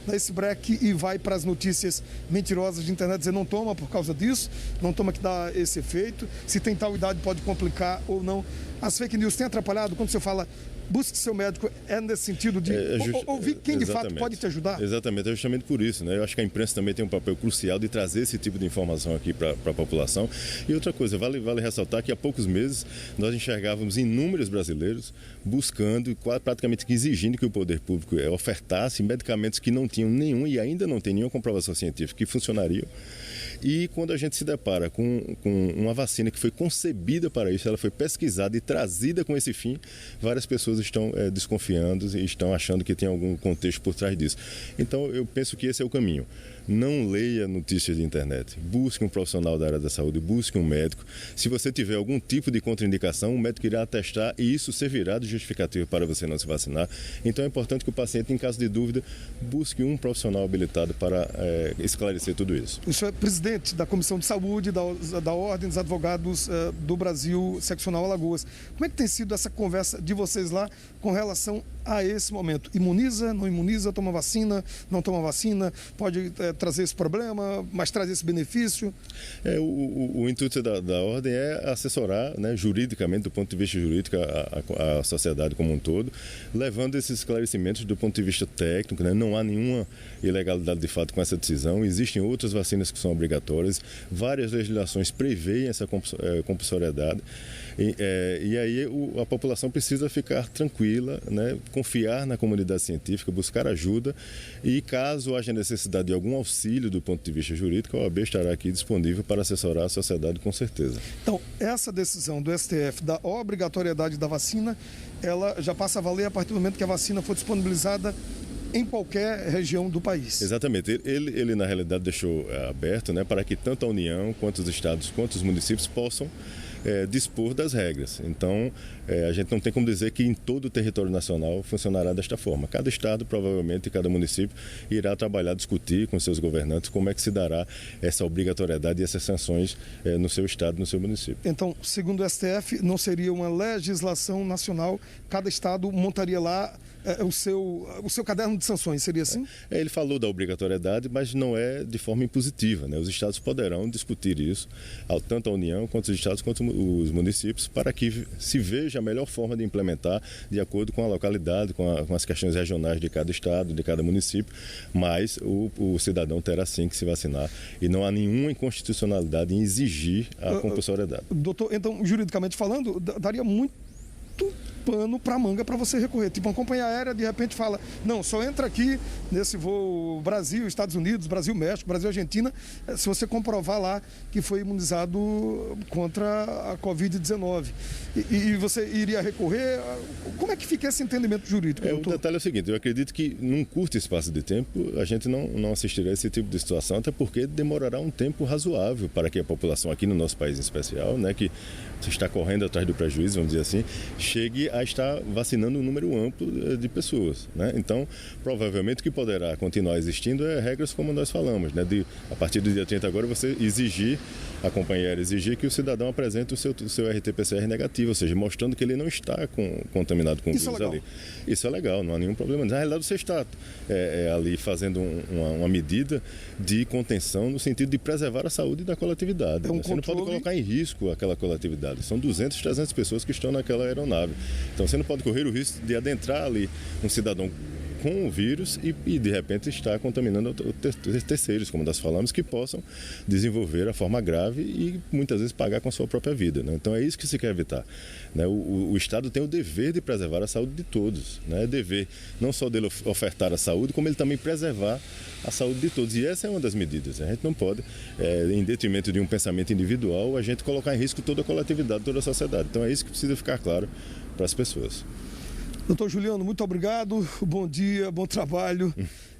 dá esse breque e vai para as notícias mentirosas de internet, dizer não toma por causa disso, não toma que dá esse efeito, se tem tal idade pode complicar ou não. As fake news têm atrapalhado quando você fala busque seu médico, nesse sentido de ouvir quem de fato pode te ajudar? Exatamente, é justamente por isso, né? Eu acho que a imprensa também tem um papel crucial de trazer esse tipo de informação aqui para a população. E outra coisa, vale ressaltar que há poucos meses nós enxergávamos inúmeros brasileiros buscando, praticamente exigindo que o poder público ofertasse medicamentos que não tinham nenhum e ainda não tem nenhuma comprovação científica que funcionariam. E quando a gente se depara com uma vacina que foi concebida para isso, ela foi pesquisada e trazida com esse fim, várias pessoas estão desconfiando e estão achando que tem algum contexto por trás disso. Então, eu penso que esse é o caminho. Não leia notícias de internet. Busque um profissional da área da saúde, busque um médico. Se você tiver algum tipo de contraindicação, o médico irá atestar e isso servirá de justificativo para você não se vacinar. Então é importante que o paciente, em caso de dúvida, busque um profissional habilitado para esclarecer tudo isso. O senhor é presidente da Comissão de Saúde da Ordem dos Advogados do Brasil, Seccional Alagoas. Como é que tem sido essa conversa de vocês lá com relação a esse momento? Imuniza, não imuniza, toma vacina, não toma vacina, pode trazer esse problema, mas traz esse benefício? O intuito da Ordem é assessorar, né, juridicamente, do ponto de vista jurídico, a sociedade como um todo, levando esses esclarecimentos do ponto de vista técnico, né? Não há nenhuma ilegalidade de fato com essa decisão, existem outras vacinas que são obrigatórias, várias legislações preveem essa compulsoriedade. E aí a população precisa ficar tranquila, né, confiar na comunidade científica, buscar ajuda e caso haja necessidade de algum auxílio do ponto de vista jurídico, a OAB estará aqui disponível para assessorar a sociedade com certeza. Então, essa decisão do STF da obrigatoriedade da vacina, ela já passa a valer a partir do momento que a vacina for disponibilizada em qualquer região do país. Exatamente. Ele na realidade deixou aberto, né, para que tanto a União, quanto os estados, quanto os municípios possam dispor das regras. Então, a gente não tem como dizer que em todo o território nacional funcionará desta forma. Cada estado, provavelmente, e cada município irá trabalhar, discutir com seus governantes como é que se dará essa obrigatoriedade e essas sanções no seu estado, no seu município. Então, segundo o STF, não seria uma legislação nacional, cada estado montaria lá o seu caderno de sanções, seria assim? Ele falou da obrigatoriedade, mas não é de forma impositiva, né? Os estados poderão discutir isso, tanto a União, quanto os estados, quanto os municípios, para que se veja a melhor forma de implementar de acordo com a localidade, com as questões regionais de cada estado, de cada município, mas o cidadão terá sim que se vacinar e não há nenhuma inconstitucionalidade em exigir a compulsoriedade. Doutor, então, juridicamente falando, daria muito pano para manga para você recorrer. Tipo, uma companhia aérea de repente fala, não, só entra aqui nesse voo Brasil, Estados Unidos, Brasil, México, Brasil, Argentina, se você comprovar lá que foi imunizado contra a Covid-19. E você iria recorrer? Como é que fica esse entendimento jurídico, doutor? O detalhe é o seguinte, eu acredito que num curto espaço de tempo a gente não assistirá a esse tipo de situação, até porque demorará um tempo razoável para que a população aqui no nosso país em especial, né, que está correndo atrás do prejuízo, vamos dizer assim, chegue a estar vacinando um número amplo de pessoas, né? Então, provavelmente o que poderá continuar existindo é regras como nós falamos, né? A partir do dia 30 agora você exigir, a companhia aérea exigir que o cidadão apresente o seu RT-PCR negativo, ou seja, mostrando que ele não está contaminado com o vírus ali. Isso é legal, não há nenhum problema. Na realidade você está ali fazendo uma medida de contenção no sentido de preservar a saúde da coletividade. Você não pode colocar em risco aquela coletividade. São 200, 300 pessoas que estão naquela aeronave. Então você não pode correr o risco de adentrar ali um cidadão com o vírus e de repente estar contaminando terceiros, como nós falamos, que possam desenvolver a forma grave e muitas vezes pagar com a sua própria vida, né? Então é isso que se quer evitar, né? O Estado tem o dever de preservar a saúde de todos, né? É dever não só dele ofertar a saúde, como ele também preservar a saúde de todos. E essa é uma das medidas. A gente não pode, em detrimento de um pensamento individual, a gente colocar em risco toda a coletividade, toda a sociedade. Então é isso que precisa ficar claro para as pessoas. Doutor Juliano, muito obrigado, bom dia, bom trabalho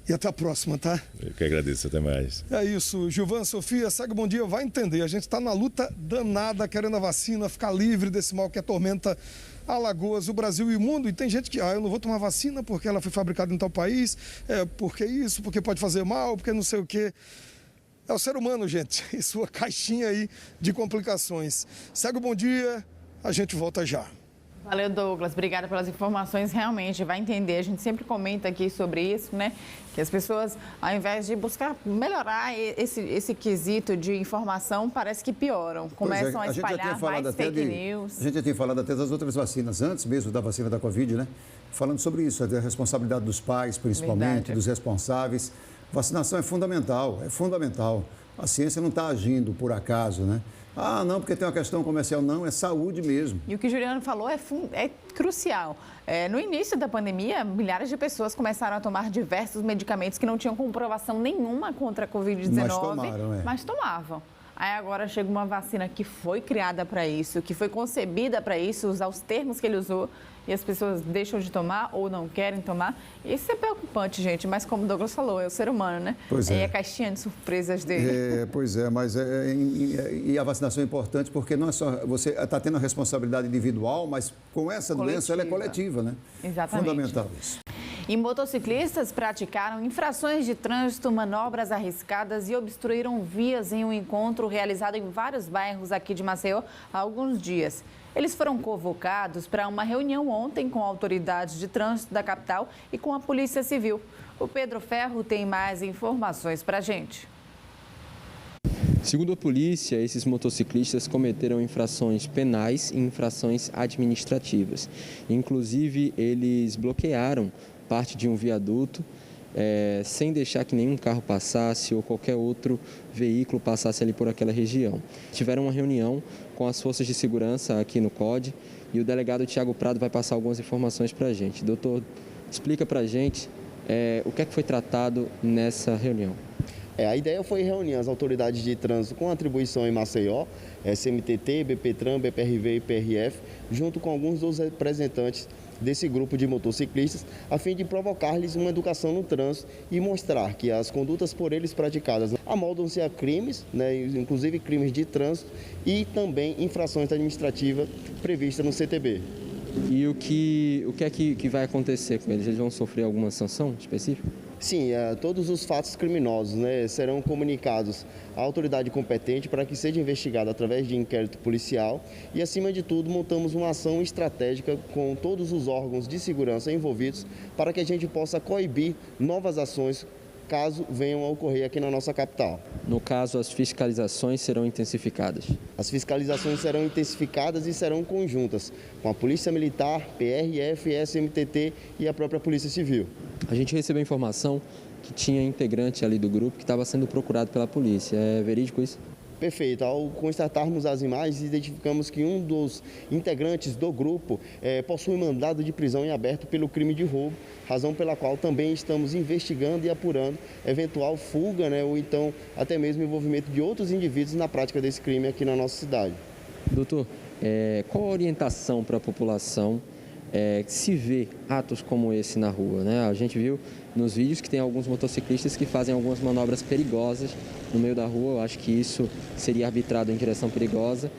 e até a próxima, tá? Eu que agradeço, até mais. É isso, Gilvan, Sofia, segue o Bom Dia, vai entender, a gente está na luta danada, querendo a vacina, ficar livre desse mal que atormenta Alagoas, o Brasil e o mundo, e tem gente que, eu não vou tomar vacina porque ela foi fabricada em tal país, porque isso, porque pode fazer mal, porque não sei o quê. É o ser humano, gente, e sua caixinha aí de complicações. Segue o Bom Dia, a gente volta já. Valeu, Douglas. Obrigada pelas informações. Realmente, vai entender. A gente sempre comenta aqui sobre isso, né? Que as pessoas, ao invés de buscar melhorar esse quesito de informação, parece que pioram. Começam a espalhar mais fake news. A gente já tinha falado até das outras vacinas, antes mesmo da vacina da Covid, né? Falando sobre isso, da responsabilidade dos pais, principalmente, dos responsáveis. Vacinação é fundamental, é fundamental. A ciência não está agindo por acaso, né? Não, porque tem uma questão comercial. Não, é saúde mesmo. E o que o Juliano falou é crucial. No início da pandemia, milhares de pessoas começaram a tomar diversos medicamentos que não tinham comprovação nenhuma contra a Covid-19, mas tomavam. Aí agora chega uma vacina que foi criada para isso, que foi concebida para isso, usar os termos que ele usou, e as pessoas deixam de tomar ou não querem tomar. Isso é preocupante, gente, mas como o Douglas falou, é o ser humano, né? Pois é. E a caixinha de surpresas dele. Pois é, mas e a vacinação é importante porque não é só você está tendo a responsabilidade individual, mas com essa doença ela é coletiva, né? Exatamente. Fundamental isso. E motociclistas praticaram infrações de trânsito, manobras arriscadas e obstruíram vias em um encontro realizado em vários bairros aqui de Maceió há alguns dias. Eles foram convocados para uma reunião ontem com autoridades de trânsito da capital e com a Polícia Civil. O Pedro Ferro tem mais informações para a gente. Segundo a polícia, esses motociclistas cometeram infrações penais e infrações administrativas. Inclusive, eles bloquearam parte de um viaduto, sem deixar que nenhum carro passasse ou qualquer outro veículo passasse ali por aquela região. Tiveram uma reunião com as forças de segurança aqui no COD e o delegado Tiago Prado vai passar algumas informações para a gente. Doutor, explica para a gente o que é que foi tratado nessa reunião. A ideia foi reunir as autoridades de trânsito com atribuição em Maceió, SMTT, BPTran, BPRV e PRF, junto com alguns dos representantes desse grupo de motociclistas, a fim de provocar-lhes uma educação no trânsito e mostrar que as condutas por eles praticadas amoldam-se a crimes, inclusive crimes de trânsito e também infrações administrativas previstas no CTB. E o que é que vai acontecer com eles? Eles vão sofrer alguma sanção específica? Sim, todos os fatos criminosos, né, serão comunicados à autoridade competente para que seja investigado através de inquérito policial e, acima de tudo, montamos uma ação estratégica com todos os órgãos de segurança envolvidos para que a gente possa coibir novas ações caso venham a ocorrer aqui na nossa capital. No caso, as fiscalizações serão intensificadas? As fiscalizações serão intensificadas e serão conjuntas com a Polícia Militar, PRF, SMTT e a própria Polícia Civil. A gente recebeu informação que tinha integrante ali do grupo que estava sendo procurado pela polícia. É verídico isso? Perfeito. Ao constatarmos as imagens, identificamos que um dos integrantes do grupo possui mandado de prisão em aberto pelo crime de roubo, razão pela qual também estamos investigando e apurando eventual fuga, né, ou então até mesmo envolvimento de outros indivíduos na prática desse crime aqui na nossa cidade. Doutor, qual a orientação para a população se vê atos como esse na rua, né? A gente viu nos vídeos que tem alguns motociclistas que fazem algumas manobras perigosas no meio da rua. Eu acho que isso seria arbitrado em direção perigosa.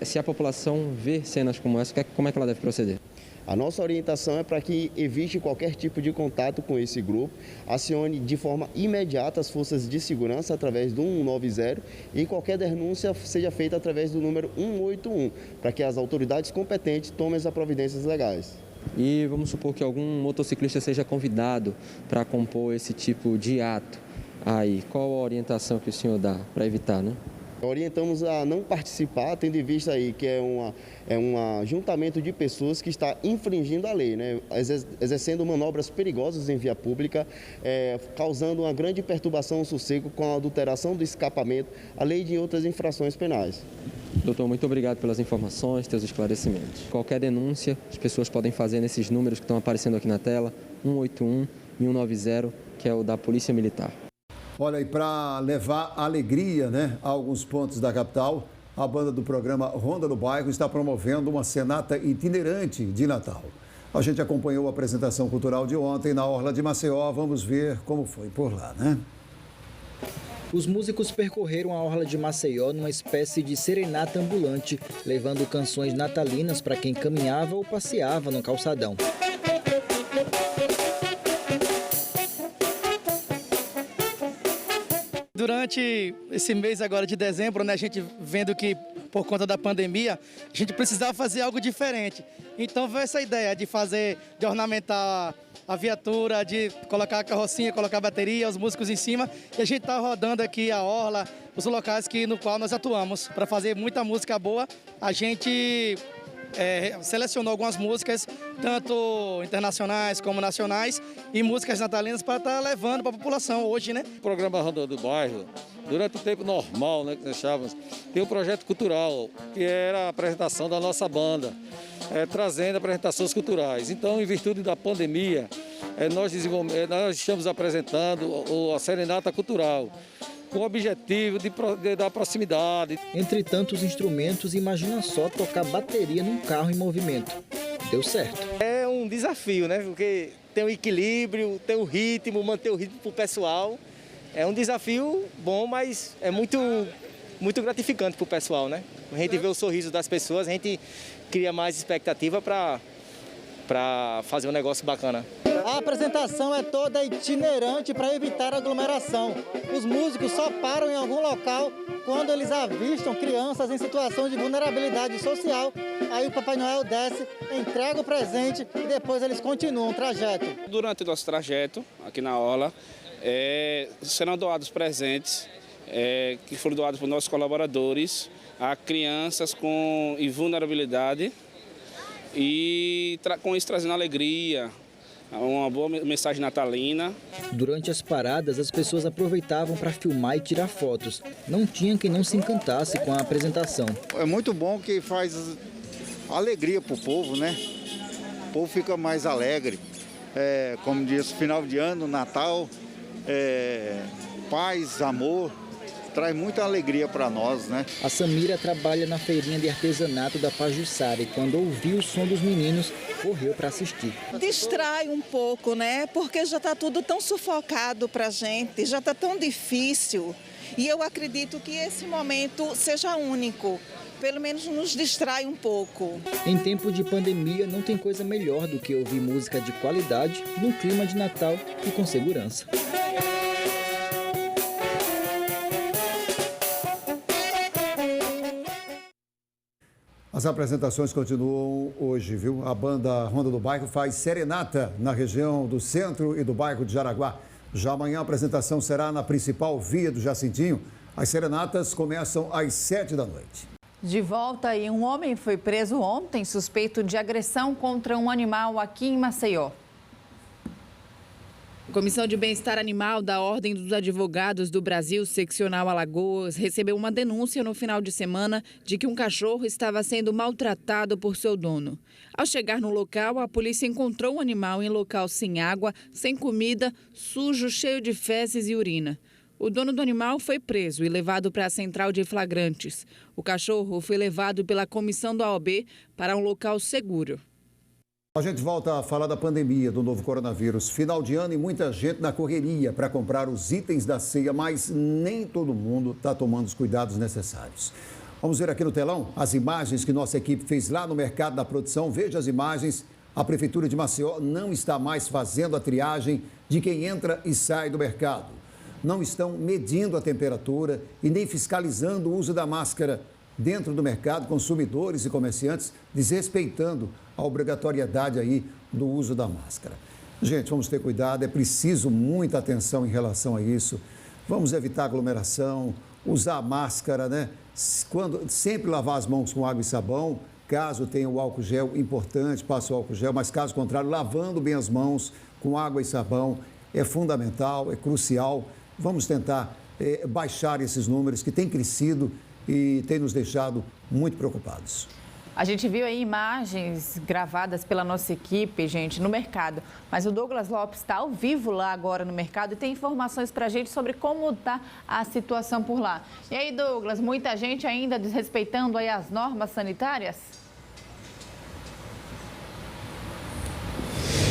Se a população vê cenas como essa, como é que ela deve proceder? A nossa orientação é para que evite qualquer tipo de contato com esse grupo, acione de forma imediata as forças de segurança através do 190 e qualquer denúncia seja feita através do número 181, para que as autoridades competentes tomem as providências legais. E vamos supor que algum motociclista seja convidado para compor esse tipo de ato. Aí, qual a orientação que o senhor dá para evitar, né? Orientamos a não participar, tendo em vista aí que é um ajuntamento de pessoas que está infringindo a lei, né? Exercendo manobras perigosas em via pública, causando uma grande perturbação ao sossego com a adulteração do escapamento, além de outras infrações penais. Doutor, muito obrigado pelas informações, teus esclarecimentos. Qualquer denúncia, as pessoas podem fazer nesses números que estão aparecendo aqui na tela, 181 e 190, que é o da Polícia Militar. Olha, e para levar alegria, né, a alguns pontos da capital, a banda do programa Ronda no Bairro está promovendo uma cenata itinerante de Natal. A gente acompanhou a apresentação cultural de ontem na Orla de Maceió. Vamos ver como foi por lá, né? Os músicos percorreram a Orla de Maceió numa espécie de serenata ambulante, levando canções natalinas para quem caminhava ou passeava no calçadão. Durante esse mês agora de dezembro, né, a gente vendo que por conta da pandemia, a gente precisava fazer algo diferente. Então veio essa ideia de ornamentar a viatura, de colocar a carrocinha, colocar a bateria, os músicos em cima. E a gente está rodando aqui a orla, os locais no qual nós atuamos. Para fazer muita música boa, a gente selecionou algumas músicas, tanto internacionais como nacionais, e músicas natalinas para estar levando para a população hoje, né? O programa Ronda do Bairro, durante o tempo normal, né, que nós chamamos, tem um projeto cultural, que era a apresentação da nossa banda, trazendo apresentações culturais. Então, em virtude da pandemia, nós estamos apresentando a Serenata Cultural, com o objetivo de dar proximidade. Entre tantos instrumentos, imagina só tocar bateria num carro em movimento. Deu certo. É um desafio, né? Porque tem o equilíbrio, tem o ritmo, manter o ritmo para o pessoal. É um desafio bom, mas é muito gratificante para o pessoal, né? A gente vê o sorriso das pessoas, a gente cria mais expectativa para fazer um negócio bacana. A apresentação é toda itinerante para evitar aglomeração. Os músicos só param em algum local quando eles avistam crianças em situação de vulnerabilidade social. Aí o Papai Noel desce, entrega o presente e depois eles continuam o trajeto. Durante o nosso trajeto, aqui na Orla, serão doados presentes que foram doados por nossos colaboradores a crianças com vulnerabilidade e com isso trazendo alegria, uma boa mensagem natalina. Durante as paradas, as pessoas aproveitavam para filmar e tirar fotos. Não tinha quem não se encantasse com a apresentação. É muito bom que faz alegria para o povo, né? O povo fica mais alegre. Como diz, final de ano, Natal, paz, amor. Traz muita alegria para nós, né? A Samira trabalha na feirinha de artesanato da Pajuçara e quando ouviu o som dos meninos, correu para assistir. Distrai um pouco, né? Porque já está tudo tão sufocado para a gente, já está tão difícil. E eu acredito que esse momento seja único. pelo menos nos distrai um pouco. Em tempo de pandemia, não tem coisa melhor do que ouvir música de qualidade, num clima de Natal e com segurança. As apresentações continuam hoje, viu? A banda Ronda do Bairro faz serenata na região do centro e do bairro de Jaraguá. Já amanhã a apresentação será na principal via do Jacintinho. As serenatas começam às 7 da noite. De volta aí, um homem foi preso ontem suspeito de agressão contra um animal aqui em Maceió. A Comissão de Bem-Estar Animal da Ordem dos Advogados do Brasil, seccional Alagoas, recebeu uma denúncia no final de semana de que um cachorro estava sendo maltratado por seu dono. Ao chegar no local, a polícia encontrou o animal em local sem água, sem comida, sujo, cheio de fezes e urina. O dono do animal foi preso e levado para a central de flagrantes. O cachorro foi levado pela comissão da OAB para um local seguro. A gente volta a falar da pandemia do novo coronavírus. Final de ano e muita gente na correria para comprar os itens da ceia, mas nem todo mundo está tomando os cuidados necessários. Vamos ver aqui no telão as imagens que nossa equipe fez lá no mercado da produção. Veja as imagens. A Prefeitura de Maceió não está mais fazendo a triagem de quem entra e sai do mercado. Não estão medindo a temperatura e nem fiscalizando o uso da máscara dentro do mercado, consumidores e comerciantes desrespeitando a obrigatoriedade aí do uso da máscara. Gente, vamos ter cuidado, é preciso muita atenção em relação a isso. Vamos evitar aglomeração, usar máscara, né? Sempre lavar as mãos com água e sabão. Caso tenha o álcool gel, importante, passa o álcool gel, mas caso contrário, lavando bem as mãos com água e sabão é fundamental, é crucial. Vamos tentar baixar esses números que têm crescido e têm nos deixado muito preocupados. A gente viu aí imagens gravadas pela nossa equipe, gente, no mercado. Mas o Douglas Lopes está ao vivo lá agora no mercado e tem informações para a gente sobre como está a situação por lá. E aí, Douglas, muita gente ainda desrespeitando aí as normas sanitárias?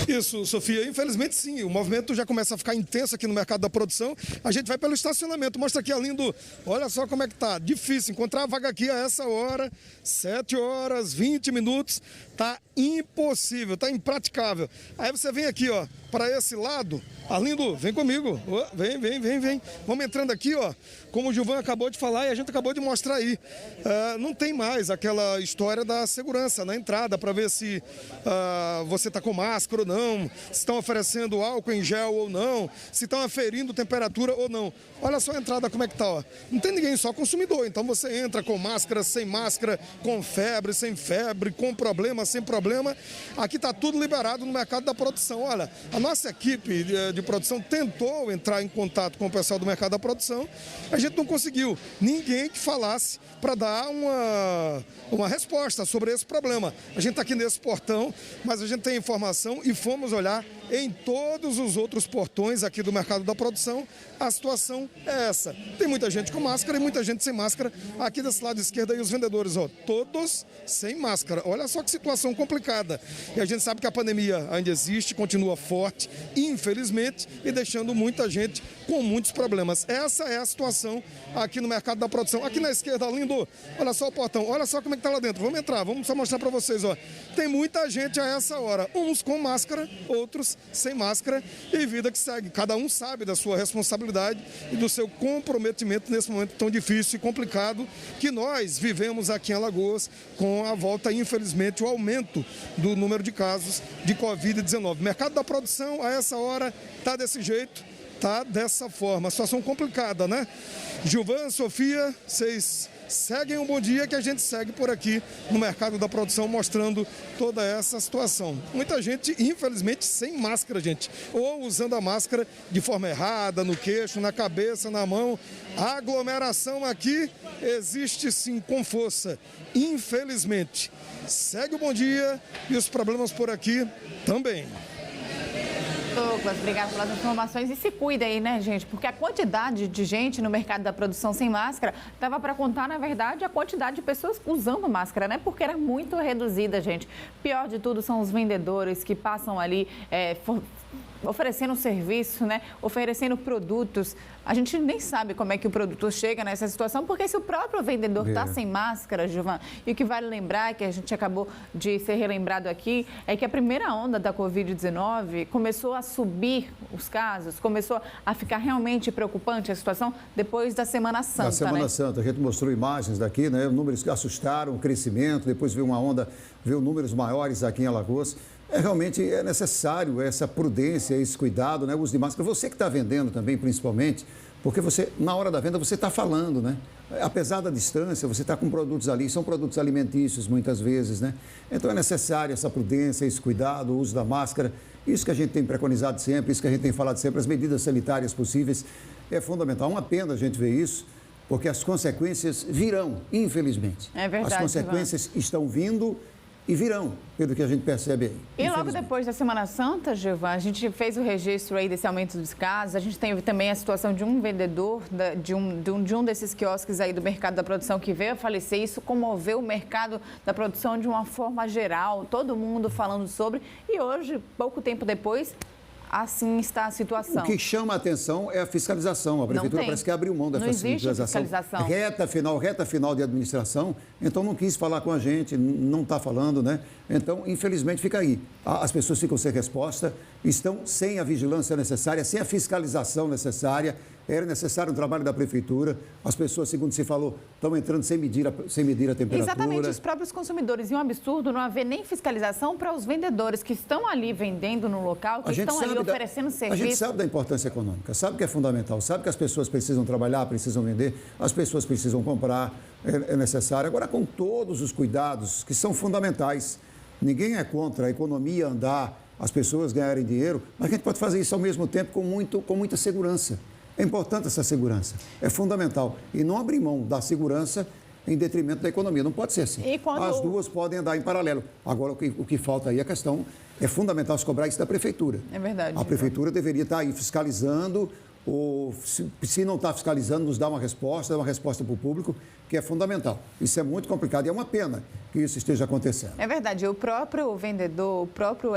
Isso, Sofia. Infelizmente, sim. O movimento já começa a ficar intenso aqui no mercado da produção. A gente vai pelo estacionamento. Mostra aqui, Arlindo. Olha só como é que tá. Difícil encontrar a vaga aqui a essa hora. 7 horas, 20 minutos. Tá impossível, tá impraticável. Aí você vem aqui, ó, para esse lado. Arlindo, vem comigo. Vem. Vamos entrando aqui, ó. Como o Gilvan acabou de falar e a gente acabou de mostrar aí. Não tem mais aquela história da segurança na entrada para ver se você tá com máscara ou não, se estão oferecendo álcool em gel ou não, se estão aferindo temperatura ou não. Olha só a entrada como é que tá, ó. Não tem ninguém, só consumidor. Então você entra com máscara, sem máscara, com febre, sem febre, com problema, sem problema. Aqui tá tudo liberado no mercado da produção. Olha, a nossa equipe de produção tentou entrar em contato com o pessoal do mercado da produção. A gente não conseguiu ninguém que falasse para dar uma resposta sobre esse problema. A gente está aqui nesse portão, mas a gente tem informação e fomos olhar em todos os outros portões aqui do mercado da produção. A situação é essa. Tem muita gente com máscara e muita gente sem máscara. Aqui desse lado esquerdo aí os vendedores, ó, todos sem máscara. Olha só que situação complicada. E a gente sabe que a pandemia ainda existe, continua forte, infelizmente, e deixando muita gente com muitos problemas. Essa é a situação aqui no mercado da produção. Aqui na esquerda, lindo, olha só o portão, olha só como é que tá lá dentro. Vamos entrar, vamos só mostrar para vocês, ó. Tem muita gente a essa hora, uns com máscara, outros sem máscara, e vida que segue. Cada um sabe da sua responsabilidade e do seu comprometimento nesse momento tão difícil e complicado que nós vivemos aqui em Alagoas, com a volta, infelizmente, o aumento do número de casos de Covid-19. O mercado da produção, a essa hora, tá desse jeito, tá dessa forma. Situação complicada, né? Gilvan, Sofia, vocês seguem um bom dia que a gente segue por aqui no mercado da produção mostrando toda essa situação. Muita gente, infelizmente, sem máscara, gente. Ou usando a máscara de forma errada, no queixo, na cabeça, na mão. A aglomeração aqui existe sim com força, infelizmente. Segue o bom dia e os problemas por aqui também. Douglas, obrigado pelas informações e se cuida aí, né, gente? Porque a quantidade de gente no mercado da produção sem máscara dava para contar, na verdade, a quantidade de pessoas usando máscara, né? Porque era muito reduzida, gente. Pior de tudo são os vendedores que passam ali oferecendo serviço, né? Oferecendo produtos. A gente nem sabe como é que o produto chega nessa situação, porque se o próprio vendedor está sem máscara, Gilvan, e o que vale lembrar, que a gente acabou de ser relembrado aqui, é que a primeira onda da Covid-19 começou a subir os casos, começou a ficar realmente preocupante a situação depois da Semana Santa. Da Semana Santa, a gente mostrou imagens daqui, né? Números que assustaram, o crescimento, depois veio uma onda, veio números maiores aqui em Alagoas. Realmente é necessário essa prudência, esse cuidado, né? O uso de máscara. Você que está vendendo também, principalmente, porque você, na hora da venda, você está falando, né? Apesar da distância, você está com produtos ali, são produtos alimentícios muitas vezes, né? Então é necessário essa prudência, esse cuidado, o uso da máscara. Isso que a gente tem preconizado sempre, isso que a gente tem falado sempre, as medidas sanitárias possíveis, é fundamental. Uma pena a gente ver isso, porque as consequências virão, infelizmente. É verdade. As consequências estão vindo e virão, pelo que a gente percebe aí. E logo depois da Semana Santa, Gilvan, a gente fez o registro aí desse aumento dos casos, a gente teve também a situação de um vendedor de um desses quiosques aí do mercado da produção que veio a falecer. Isso comoveu o mercado da produção de uma forma geral, todo mundo falando sobre, e hoje, pouco tempo depois, assim está a situação. O que chama a atenção é a fiscalização. A prefeitura parece que abriu mão da fiscalização. Reta final de administração, então não quis falar com a gente, não está falando, né? Então, infelizmente, fica aí. As pessoas ficam sem resposta, estão sem a vigilância necessária, sem a fiscalização necessária. Era necessário um trabalho da prefeitura. As pessoas, segundo se falou, estão entrando sem medir a temperatura. Exatamente, os próprios consumidores. E um absurdo não haver nem fiscalização para os vendedores que estão ali vendendo no local, que estão ali oferecendo serviço. A gente sabe da importância econômica, sabe que é fundamental, sabe que as pessoas precisam trabalhar, precisam vender, as pessoas precisam comprar, é necessário. Agora, com todos os cuidados que são fundamentais. Ninguém é contra a economia andar, as pessoas ganharem dinheiro, mas a gente pode fazer isso ao mesmo tempo com muita segurança. É importante essa segurança, é fundamental. E não abrir mão da segurança em detrimento da economia. Não pode ser assim. As duas podem andar em paralelo. Agora, o que falta aí, a questão é fundamental se cobrar isso da prefeitura. É verdade. A prefeitura deveria estar aí fiscalizando, ou se não está fiscalizando, nos dá uma resposta para o público, que é fundamental. Isso é muito complicado e é uma pena que isso esteja acontecendo. É verdade. O próprio vendedor, o próprio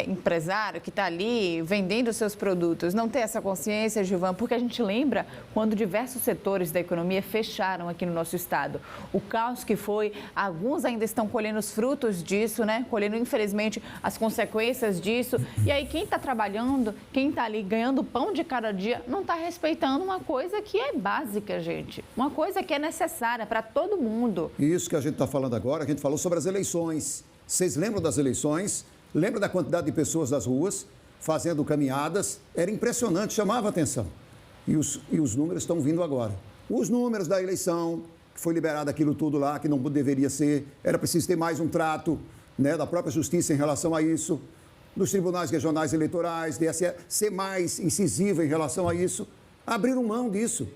empresário que está ali vendendo os seus produtos, não ter essa consciência, Gilvan, porque a gente lembra quando diversos setores da economia fecharam aqui no nosso estado. O caos que foi, alguns ainda estão colhendo os frutos disso, né? Colhendo, infelizmente, as consequências disso. E aí, quem está trabalhando, quem está ali ganhando pão de cada dia, não está respeitando uma coisa que é básica, gente. Uma coisa que é necessária para todo mundo. Isso que a gente está falando agora, a gente falou sobre as eleições. Vocês lembram das eleições? Lembra da quantidade de pessoas nas ruas fazendo caminhadas? Era impressionante, chamava a atenção. E os números estão vindo agora. Os números da eleição, que foi liberado aquilo tudo lá, que não deveria ser, era preciso ter mais um trato, né, da própria justiça em relação a isso, dos tribunais regionais eleitorais, ser mais incisiva em relação a isso. Abriram mão disso.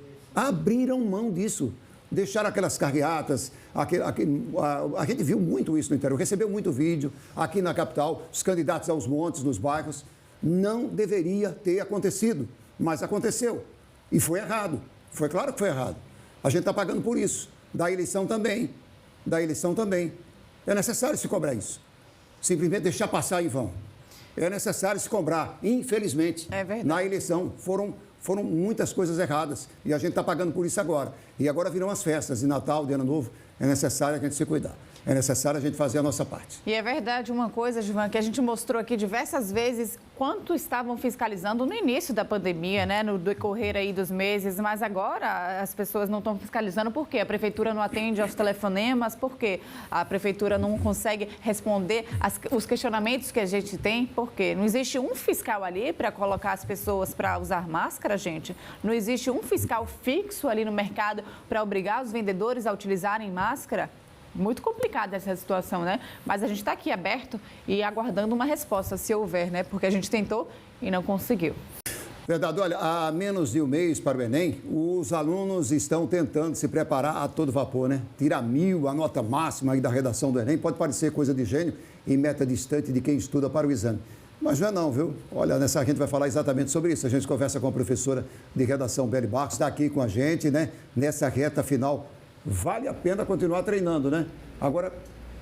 Deixaram aquelas carreatas, a gente viu muito isso no interior, recebeu muito vídeo aqui na capital, os candidatos aos montes, nos bairros. Não deveria ter acontecido, mas aconteceu. E foi errado, foi claro que foi errado. A gente está pagando por isso, da eleição também. É necessário se cobrar isso. Simplesmente deixar passar em vão. É necessário se cobrar, infelizmente. É verdade. Na eleição foram muitas coisas erradas e a gente está pagando por isso agora. E agora virão as festas de Natal, de Ano Novo, é necessário a gente se cuidar. É necessário a gente fazer a nossa parte. E é verdade uma coisa, Gilvan, que a gente mostrou aqui diversas vezes quanto estavam fiscalizando no início da pandemia, né, no decorrer aí dos meses, mas agora as pessoas não estão fiscalizando por quê? A prefeitura não atende aos telefonemas, por quê? A prefeitura não consegue responder os questionamentos que a gente tem, por quê? Não existe um fiscal ali para colocar as pessoas para usar máscara, gente? Não existe um fiscal fixo ali no mercado para obrigar os vendedores a utilizarem máscara? Muito complicada essa situação, né? Mas a gente está aqui aberto e aguardando uma resposta, se houver, né? Porque a gente tentou e não conseguiu. Verdade. Olha, há menos de um mês para o Enem, os alunos estão tentando se preparar a todo vapor, né? Tirar 1000, a nota máxima aí da redação do Enem. Pode parecer coisa de gênio e meta distante de quem estuda para o exame. Mas não é não, viu? Olha, a gente vai falar exatamente sobre isso. A gente conversa com a professora de redação, Beli Barros, está aqui com a gente, né? Nessa reta final. Vale a pena continuar treinando, né? Agora,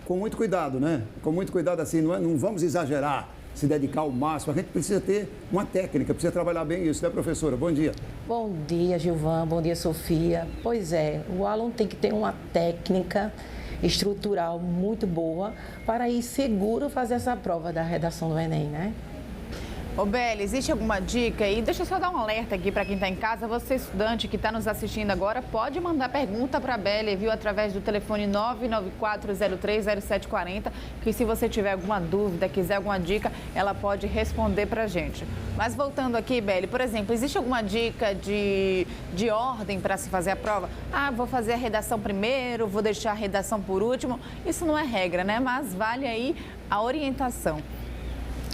com muito cuidado, né? Com muito cuidado, assim, não vamos exagerar. se dedicar ao máximo. A gente precisa ter uma técnica, precisa trabalhar bem isso, né, professora? Bom dia. Bom dia, Gilvan. Bom dia, Sofia. Pois é, o aluno tem que ter uma técnica estrutural muito boa para ir seguro fazer essa prova da redação do Enem, né? Ô, Beli, existe alguma dica aí? Deixa eu só dar um alerta aqui para quem está em casa. Você, estudante que está nos assistindo agora, pode mandar pergunta para a Beli, viu? Através do telefone 994030740, que se você tiver alguma dúvida, quiser alguma dica, ela pode responder para a gente. Mas voltando aqui, Beli, por exemplo, existe alguma dica de ordem para se fazer a prova? Ah, vou fazer a redação primeiro, vou deixar a redação por último. Isso não é regra, né? Mas vale aí a orientação.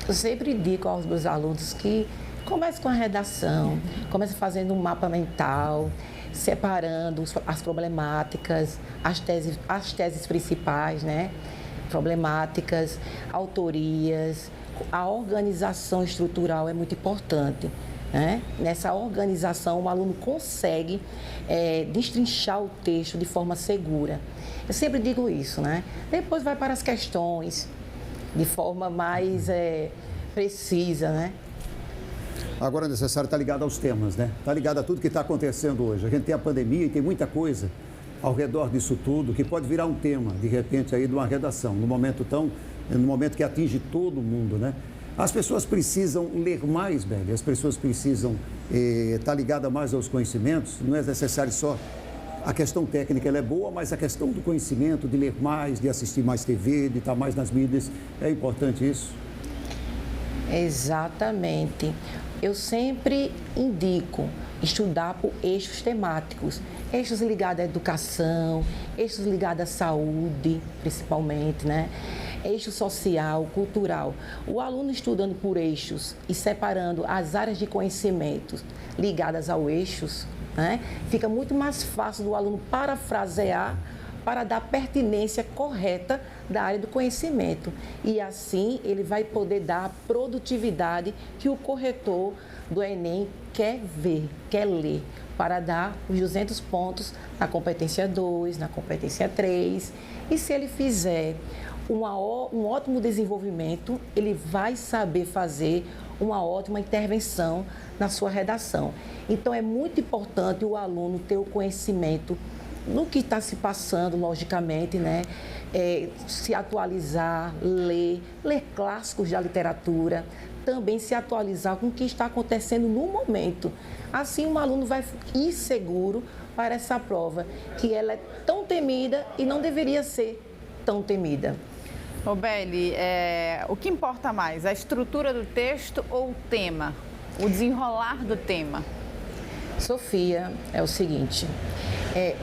Eu sempre digo aos meus alunos que comece com a redação, comece fazendo um mapa mental, separando as problemáticas, as teses principais, né? Problemáticas, autorias, a organização estrutural é muito importante, né? Nessa organização, o aluno consegue destrinchar o texto de forma segura. Eu sempre digo isso, né? Depois vai para as questões, de forma mais precisa, né? Agora é necessário estar ligado aos temas, né? Estar ligado a tudo que está acontecendo hoje. A gente tem a pandemia e tem muita coisa ao redor disso tudo que pode virar um tema, de repente, aí de uma redação, no momento que atinge todo mundo, né? As pessoas precisam ler mais, Beli, as pessoas precisam estar ligadas mais aos conhecimentos, não é necessário só. A questão técnica ela é boa, mas a questão do conhecimento, de ler mais, de assistir mais TV, de estar mais nas mídias, é importante isso? Exatamente. Eu sempre indico estudar por eixos temáticos, eixos ligados à educação, eixos ligados à saúde, principalmente, né? Eixo social, cultural. O aluno estudando por eixos e separando as áreas de conhecimento ligadas ao eixos, né? Fica muito mais fácil do aluno parafrasear para dar pertinência correta da área do conhecimento. E assim ele vai poder dar a produtividade que o corretor do Enem quer ver, quer ler, para dar os 200 pontos na competência 2, na competência 3. E se ele fizer um ótimo desenvolvimento, ele vai saber fazer uma ótima intervenção na sua redação. Então, é muito importante o aluno ter o conhecimento no que está se passando, logicamente, né? Se atualizar, ler clássicos da literatura, também se atualizar com o que está acontecendo no momento. Assim, o aluno vai ir seguro para essa prova, que ela é tão temida e não deveria ser tão temida. Ô, Beli, o que importa mais, a estrutura do texto ou o tema? O desenrolar do tema? Sofia, é o seguinte,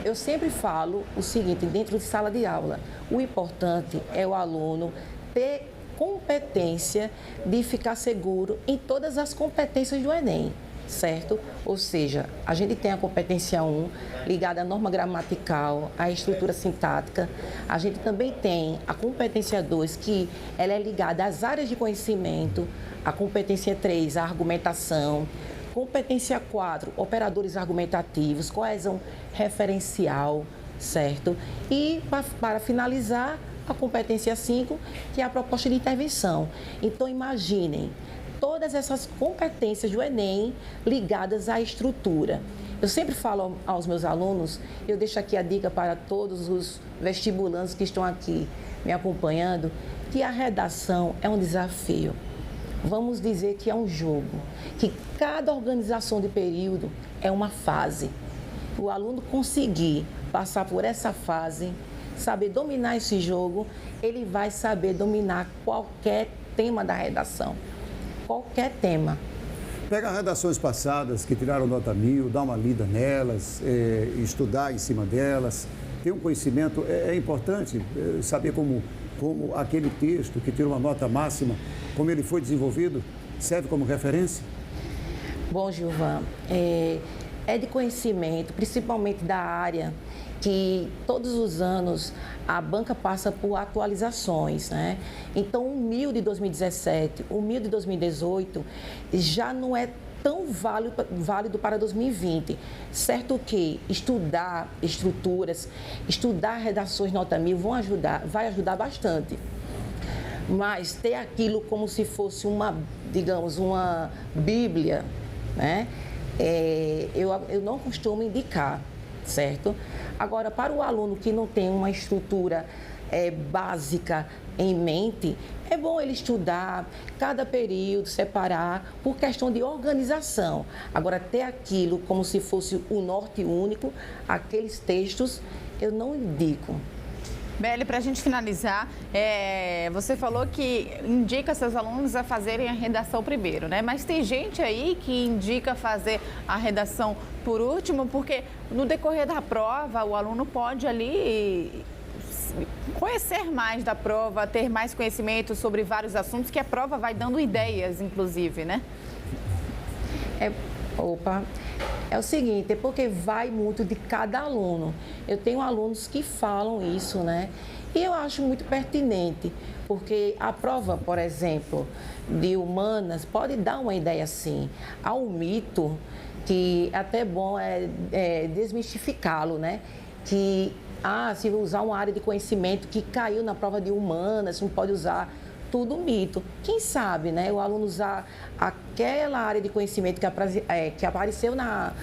eu sempre falo o seguinte, dentro de sala de aula, o importante é o aluno ter competência de ficar seguro em todas as competências do Enem, certo? Ou seja, a gente tem a competência 1, ligada à norma gramatical, à estrutura sintática. A gente também tem a competência 2, que ela é ligada às áreas de conhecimento. A competência 3, a argumentação. Competência 4, operadores argumentativos, coesão referencial, certo? E, para finalizar, a competência 5, que é a proposta de intervenção. Então, imaginem todas essas competências do Enem ligadas à estrutura. Eu sempre falo aos meus alunos, eu deixo aqui a dica para todos os vestibulandos que estão aqui me acompanhando, que a redação é um desafio. Vamos dizer que é um jogo, que cada organização de período é uma fase. O aluno conseguir passar por essa fase, saber dominar esse jogo, ele vai saber dominar qualquer tema da redação. Qualquer tema. Pega redações passadas que tiraram nota 1000, dá uma lida nelas, estudar em cima delas, ter um conhecimento. É importante saber como aquele texto que tirou uma nota máxima, como ele foi desenvolvido, serve como referência? Bom, Gilvan, é de conhecimento, principalmente da área, que todos os anos a banca passa por atualizações, né? Então, o 1000 de 2017, o 1000 de 2018 já não é tão válido para 2020. Certo que estudar estruturas, estudar redações nota 1000 vai ajudar bastante. mas ter aquilo como se fosse uma, digamos, uma Bíblia, né? Eu não costumo indicar, certo? Agora, para o aluno que não tem uma estrutura básica em mente, é bom ele estudar cada período, separar, por questão de organização. Agora, ter aquilo como se fosse o norte único, aqueles textos, eu não indico. Beli, para a gente finalizar, você falou que indica seus alunos a fazerem a redação primeiro, né? Mas tem gente aí que indica fazer a redação por último, porque no decorrer da prova o aluno pode ali conhecer mais da prova, ter mais conhecimento sobre vários assuntos, que a prova vai dando ideias, inclusive, né? É o seguinte, é porque vai muito de cada aluno. Eu tenho alunos que falam isso, né? E eu acho muito pertinente, porque a prova, por exemplo, de humanas pode dar uma ideia assim. Há um mito que até bom desmistificá-lo, né? Que se usar uma área de conhecimento que caiu na prova de humanas, não pode usar. Tudo mito. Quem sabe, né? O aluno usar aquela área de conhecimento que apareceu na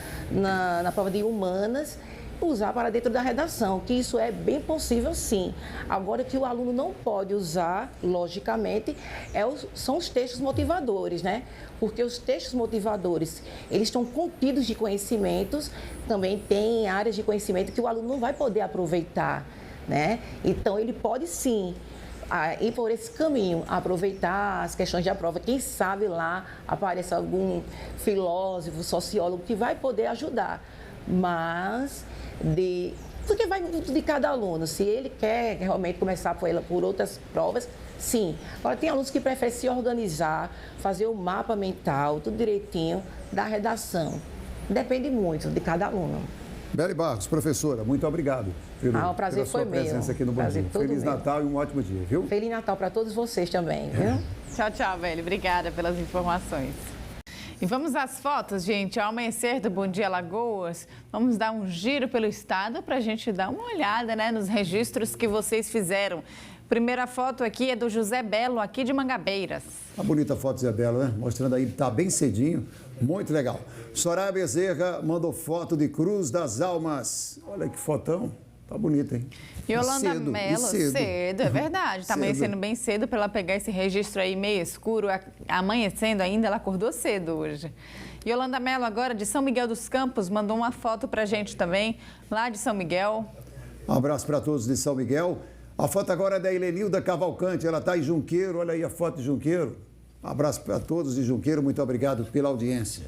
prova de humanas, usar para dentro da redação, que isso é bem possível, sim. Agora, que o aluno não pode usar, logicamente, são os textos motivadores, né? Porque os textos motivadores, eles estão contidos de conhecimentos, também tem áreas de conhecimento que o aluno não vai poder aproveitar, né? Então, ele pode, sim, ir por esse caminho, aproveitar as questões de prova. Quem sabe lá aparece algum filósofo, sociólogo que vai poder ajudar. Mas, porque vai muito de cada aluno. Se ele quer realmente começar por outras provas, sim. Agora, tem alunos que preferem se organizar, fazer o mapa mental, tudo direitinho, da redação. Depende muito de cada aluno. Beli Barros, professora, muito obrigado o prazer foi meu. Pela sua presença aqui no Bom Dia. Feliz Natal e um ótimo dia, viu? Feliz Natal para todos vocês também, viu? Tchau, tchau, Beli. Obrigada pelas informações. E vamos às fotos, gente. Ao amanhecer do Bom Dia Alagoas, vamos dar um giro pelo estado para a gente dar uma olhada, né, nos registros que vocês fizeram. Primeira foto aqui é do José Belo, aqui de Mangabeiras. Uma bonita foto, José Belo, né? Mostrando aí, tá bem cedinho, muito legal. Soraya Bezerra mandou foto de Cruz das Almas. Olha que fotão, tá bonita, hein? Yolanda Mello, cedo, é verdade. Tá amanhecendo bem cedo para ela pegar esse registro aí meio escuro, amanhecendo ainda, ela acordou cedo hoje. Yolanda Mello, agora de São Miguel dos Campos, mandou uma foto pra gente também, lá de São Miguel. Um abraço para todos de São Miguel. A foto agora é da Helenilda Cavalcante, ela está em Junqueiro, olha aí a foto de Junqueiro. Um abraço para todos de Junqueiro, muito obrigado pela audiência.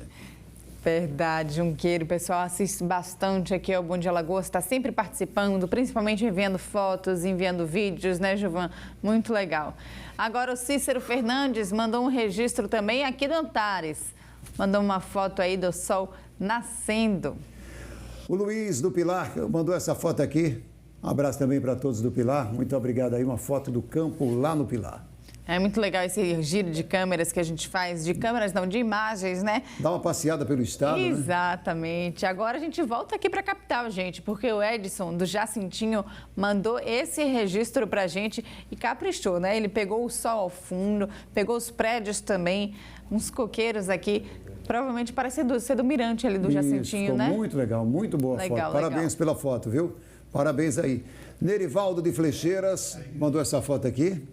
Verdade, Junqueiro, o pessoal assiste bastante aqui ao Bom Dia Alagoas, está sempre participando, principalmente enviando fotos, enviando vídeos, né, Gilvan? Muito legal. Agora o Cícero Fernandes mandou um registro também aqui do Antares, mandou uma foto aí do sol nascendo. O Luiz do Pilar mandou essa foto aqui. Um abraço também para todos do Pilar. Muito obrigado aí, uma foto do campo lá no Pilar. É muito legal esse giro de câmeras que a gente faz, de câmeras não, de imagens, né? Dá uma passeada pelo estado, Exatamente. Né? Agora a gente volta aqui para a capital, gente, porque o Edson do Jacintinho mandou esse registro para a gente e caprichou, né? Ele pegou o sol ao fundo, pegou os prédios também, uns coqueiros aqui. Provavelmente parece ser do mirante ali do Jacintinho, né? Muito legal, muito boa a foto. Parabéns pela foto, viu? Parabéns aí. Nerivaldo de Flecheiras mandou essa foto aqui.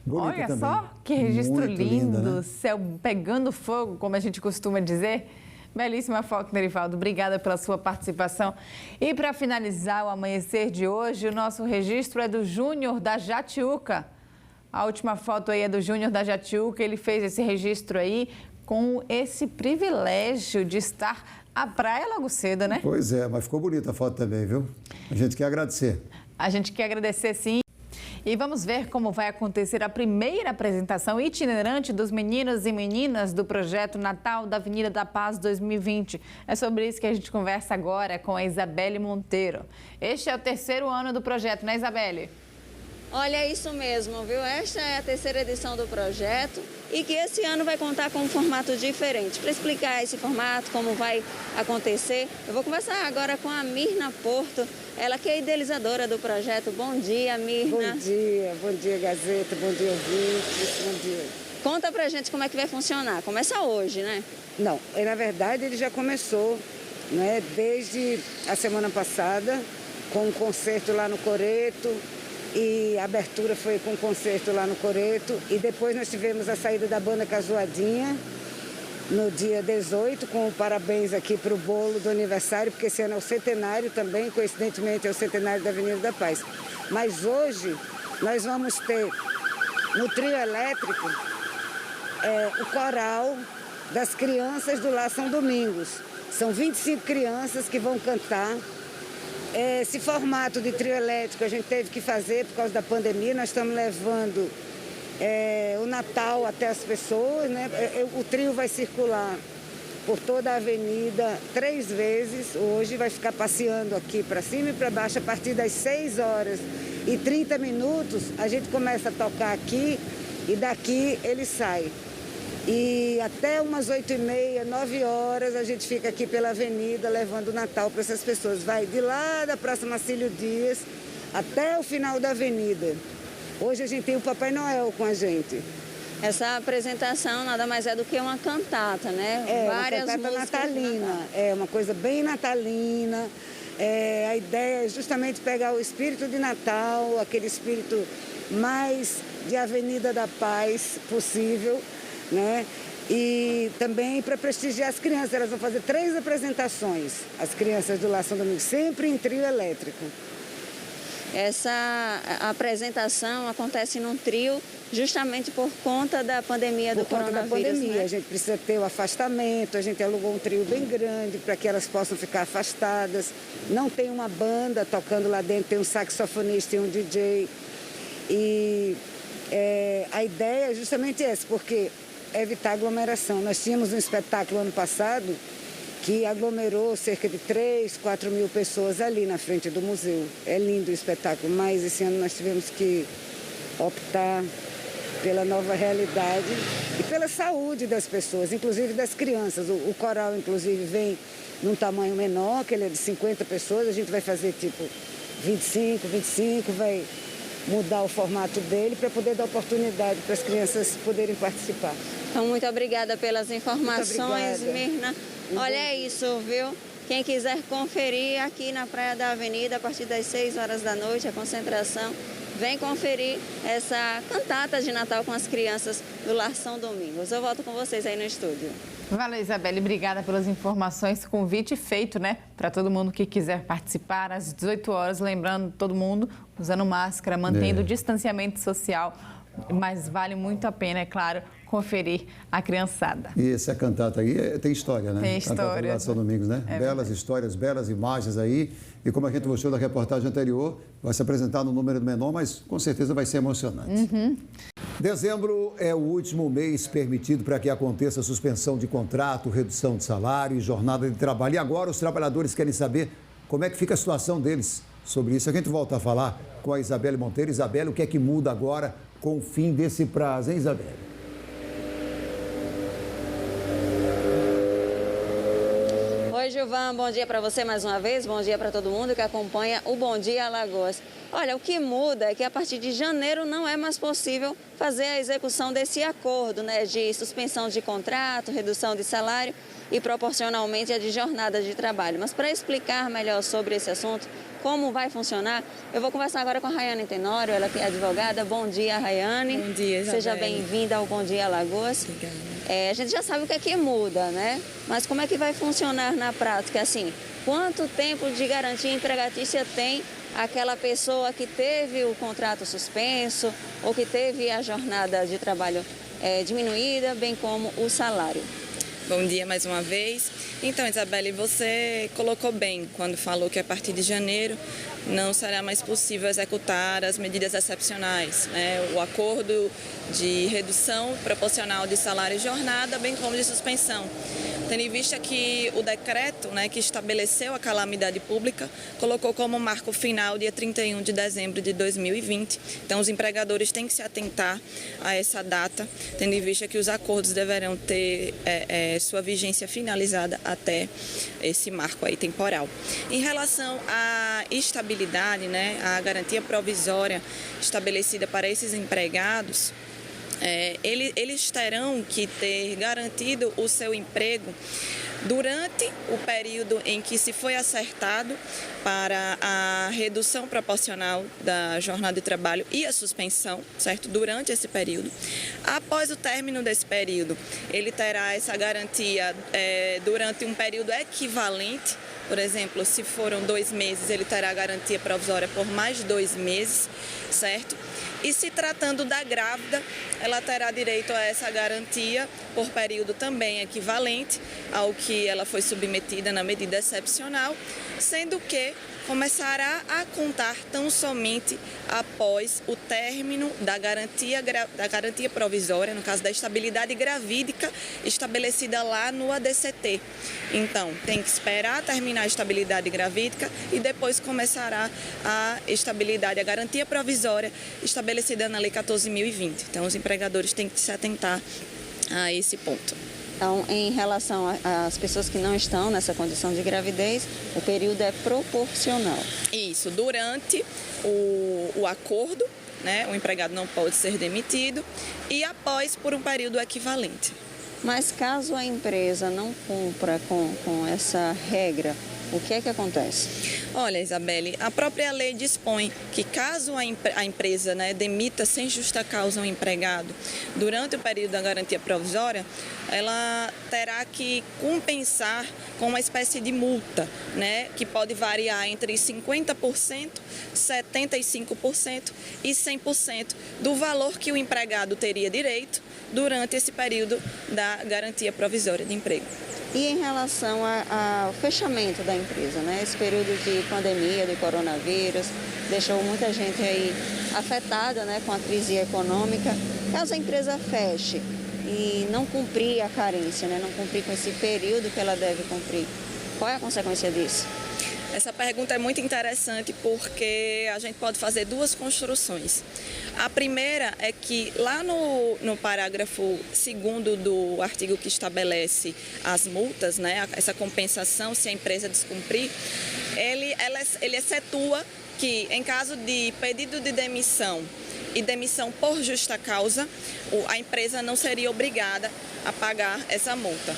Bonita Olha também. Só que registro muito lindo, linda, né? Céu pegando fogo, como a gente costuma dizer. Belíssima foto, Nerivaldo. Obrigada pela sua participação. E para finalizar o amanhecer de hoje, o nosso registro é do Júnior da Jatiuca. A última foto aí é do Júnior da Jatiuca. Ele fez esse registro aí com esse privilégio de estar à praia logo cedo, né? Pois é, mas ficou bonita a foto também, viu? A gente quer agradecer. A gente quer agradecer, sim. E vamos ver como vai acontecer a primeira apresentação itinerante dos meninos e meninas do projeto Natal da Avenida da Paz 2020. É sobre isso que a gente conversa agora com a Isabelle Monteiro. Este é o terceiro ano do projeto, né, Isabelle? Olha, isso mesmo, viu? Esta é a terceira edição do projeto e que esse ano vai contar com um formato diferente. Para explicar esse formato, como vai acontecer, eu vou conversar agora com a Mirna Porto, ela que é idealizadora do projeto. Bom dia, Mirna. Bom dia, Gazeta, bom dia, ouvintes, bom dia. Conta pra gente como é que vai funcionar. Começa hoje, né? Não, na verdade ele já começou, né, desde a semana passada, com um concerto lá no Coreto, e a abertura foi com um concerto lá no Coreto, e depois nós tivemos a saída da banda Cajuadinha, no dia 18, com o parabéns aqui para o bolo do aniversário, porque esse ano é o centenário também, coincidentemente é o centenário da Avenida da Paz. Mas hoje nós vamos ter no trio elétrico o coral das crianças do Lar São Domingos. São 25 crianças que vão cantar. Esse formato de trio elétrico a gente teve que fazer por causa da pandemia. Nós estamos levando o Natal até as pessoas, né? O trio vai circular por toda a avenida 3 vezes. Hoje vai ficar passeando aqui para cima e para baixo. A partir das 6h30 a gente começa a tocar aqui e daqui ele sai. E até umas 8h30, 9h a gente fica aqui pela avenida levando o Natal para essas pessoas. Vai de lá da Praça Marcílio Dias até o final da avenida. Hoje a gente tem o Papai Noel com a gente. Essa apresentação nada mais é do que uma cantata, né? Várias uma cantata natalina. É uma coisa bem natalina. A ideia é justamente pegar o espírito de Natal, aquele espírito mais de Avenida da Paz possível, né? E também para prestigiar as crianças. Elas vão fazer 3 apresentações, as crianças do Lar São Domingos, sempre em trio elétrico. Essa apresentação acontece num trio justamente por conta da pandemia do coronavírus. Por conta da pandemia, né? A gente precisa ter o afastamento, a gente alugou um trio bem grande para que elas possam ficar afastadas. Não tem uma banda tocando lá dentro, tem um saxofonista e um DJ. E a ideia é justamente essa, porque evitar aglomeração. Nós tínhamos um espetáculo ano passado que aglomerou cerca de 3, 4 mil pessoas ali na frente do museu. É lindo o espetáculo, mas esse ano nós tivemos que optar pela nova realidade e pela saúde das pessoas, inclusive das crianças. O coral, inclusive, vem num tamanho menor, que ele é de 50 pessoas, a gente vai fazer tipo 25, vai mudar o formato dele para poder dar oportunidade para as crianças poderem participar. Então, muito obrigada pelas informações, Mirna. Olha, é isso, viu? Quem quiser conferir aqui na Praia da Avenida, a partir das 6h da noite, a concentração, vem conferir essa cantata de Natal com as crianças do Lar São Domingos. Eu volto com vocês aí no estúdio. Valeu, Isabelle. Obrigada pelas informações. Convite feito, né? Para todo mundo que quiser participar às 18h. Lembrando, todo mundo usando máscara, mantendo o distanciamento social. Mas vale muito a pena, é claro, conferir a criançada. E essa cantata aí tem história, né? Tem história. Cantata do São Domingos, né? Belas histórias, belas imagens aí. E como a gente mostrou da reportagem anterior, vai se apresentar no número menor, mas com certeza vai ser emocionante. Dezembro é o último mês permitido para que aconteça suspensão de contrato, redução de salário e jornada de trabalho. E agora os trabalhadores querem saber como é que fica a situação deles. Sobre isso a gente volta a falar com a Isabelle Monteiro. Isabelle, o que é que muda agora com o fim desse prazo, hein, Isabelle? Oi, Gilvan, bom dia para você mais uma vez, bom dia para todo mundo que acompanha o Bom Dia Alagoas. Olha, o que muda é que a partir de janeiro não é mais possível fazer a execução desse acordo, né, de suspensão de contrato, redução de salário e proporcionalmente a de jornada de trabalho. Mas para explicar melhor sobre esse assunto, como vai funcionar, eu vou conversar agora com a Rayane Tenório, ela que é advogada. Bom dia, Rayane. Bom dia, Isabelle. Seja bem-vinda ao Bom Dia Alagoas. A gente já sabe o que é que muda, né? Mas como é que vai funcionar na prática? Assim, quanto tempo de garantia empregatícia tem aquela pessoa que teve o contrato suspenso ou que teve a jornada de trabalho diminuída, bem como o salário? Bom dia mais uma vez. Então, Isabelle, você colocou bem quando falou que a partir de janeiro não será mais possível executar as medidas excepcionais, né? O acordo de redução proporcional de salário e jornada, bem como de suspensão. Tendo em vista que o decreto, né, que estabeleceu a calamidade pública colocou como marco final dia 31 de dezembro de 2020. Então, os empregadores têm que se atentar a essa data, tendo em vista que os acordos deverão ter sua vigência finalizada até esse marco aí temporal. Em relação à estabilidade, né, a garantia provisória estabelecida para esses empregados, eles terão que ter garantido o seu emprego durante o período em que se foi acertado para a redução proporcional da jornada de trabalho e a suspensão, certo? Durante esse período. Após o término desse período, ele terá essa garantia durante um período equivalente. Por exemplo, se foram 2 meses, ele terá garantia provisória por mais 2 meses, certo? E se tratando da grávida, ela terá direito a essa garantia por período também equivalente ao que ela foi submetida na medida excepcional, sendo que começará a contar tão somente após o término da garantia provisória, no caso da estabilidade gravídica, estabelecida lá no ADCT. Então, tem que esperar terminar a estabilidade gravídica e depois começará a estabilidade, a garantia provisória estabelecida na Lei 14.020. Então, os empregadores têm que se atentar a esse ponto. Então, em relação às pessoas que não estão nessa condição de gravidez, o período é proporcional. Isso, durante o acordo, né, o empregado não pode ser demitido e após por um período equivalente. Mas caso a empresa não cumpra com essa regra, o que é que acontece? Olha, Isabelle, a própria lei dispõe que caso a empresa, né, demita sem justa causa um empregado durante o período da garantia provisória, ela terá que compensar com uma espécie de multa, né, que pode variar entre 50%, 75% e 100% do valor que o empregado teria direito durante esse período da garantia provisória de emprego. E em relação ao fechamento da empresa, né? Esse período de pandemia, do coronavírus, deixou muita gente aí afetada, né, com a crise econômica. Caso a empresa feche e não cumprir a carência, né, não cumprir com esse período que ela deve cumprir, qual é a consequência disso? Essa pergunta é muito interessante porque a gente pode fazer 2 construções. A primeira é que lá no parágrafo 2º do artigo que estabelece as multas, né, essa compensação se a empresa descumprir, ele excetua que em caso de pedido de demissão e demissão por justa causa, a empresa não seria obrigada a pagar essa multa.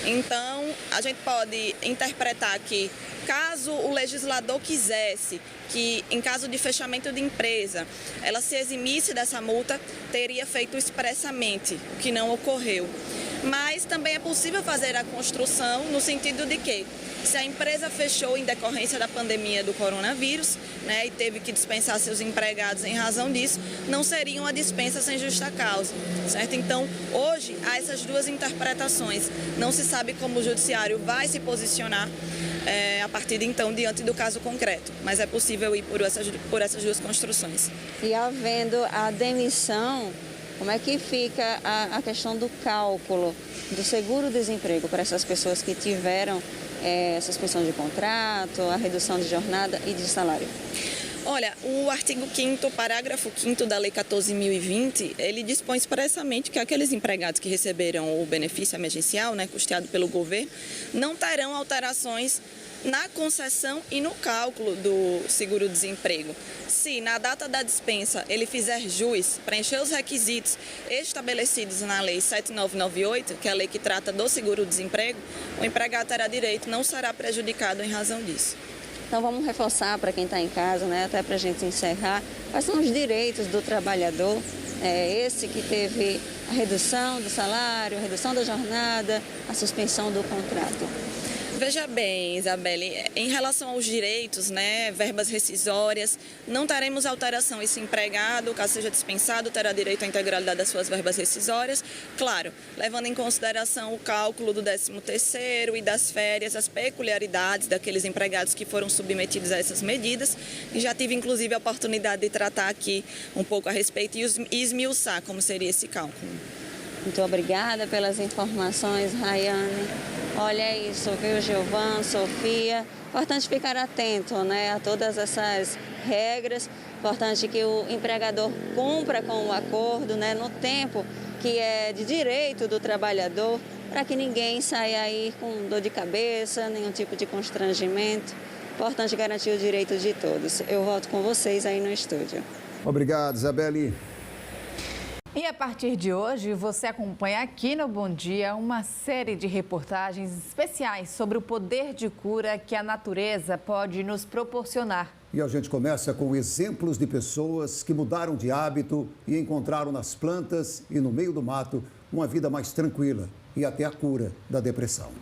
Então, a gente pode interpretar que, caso o legislador quisesse que, em caso de fechamento de empresa, ela se eximisse dessa multa, teria feito expressamente, o que não ocorreu. Mas também é possível fazer a construção no sentido de que, se a empresa fechou em decorrência da pandemia do coronavírus, né, e teve que dispensar seus empregados em razão disso, não seria uma dispensa sem justa causa, certo? Então, hoje, há essas 2 interpretações. Não se sabe como o judiciário vai se posicionar a partir de então, diante do caso concreto, mas é possível ir por essas 2 construções. E havendo a demissão, como é que fica a questão do cálculo do seguro-desemprego para essas pessoas que tiveram suspensão de contrato, a redução de jornada e de salário? Olha, o artigo 5º, parágrafo 5º da Lei 14.020, ele dispõe expressamente que aqueles empregados que receberam o benefício emergencial, né, custeado pelo governo, não terão alterações na concessão e no cálculo do seguro-desemprego. Se na data da dispensa ele fizer jus, preencher os requisitos estabelecidos na Lei 7.998, que é a lei que trata do seguro-desemprego, o empregado terá direito, não será prejudicado em razão disso. Então vamos reforçar para quem está em casa, né, até para a gente encerrar, quais são os direitos do trabalhador, esse que teve a redução do salário, a redução da jornada, a suspensão do contrato. Veja bem, Isabelle, em relação aos direitos, né, verbas rescisórias, não teremos alteração. Esse empregado, caso seja dispensado, terá direito à integralidade das suas verbas rescisórias. Claro, levando em consideração o cálculo do 13º e das férias, as peculiaridades daqueles empregados que foram submetidos a essas medidas. E já tive, inclusive, a oportunidade de tratar aqui um pouco a respeito e esmiuçar como seria esse cálculo. Muito obrigada pelas informações, Rayane. Olha isso, viu, Gilvan, Sofia. Importante ficar atento, né, a todas essas regras. Importante que o empregador cumpra com o acordo, né, no tempo que é de direito do trabalhador, para que ninguém saia aí com dor de cabeça, nenhum tipo de constrangimento. Importante garantir o direito de todos. Eu volto com vocês aí no estúdio. Obrigado, Isabelle. E a partir de hoje, você acompanha aqui no Bom Dia uma série de reportagens especiais sobre o poder de cura que a natureza pode nos proporcionar. E a gente começa com exemplos de pessoas que mudaram de hábito e encontraram nas plantas e no meio do mato uma vida mais tranquila e até a cura da depressão.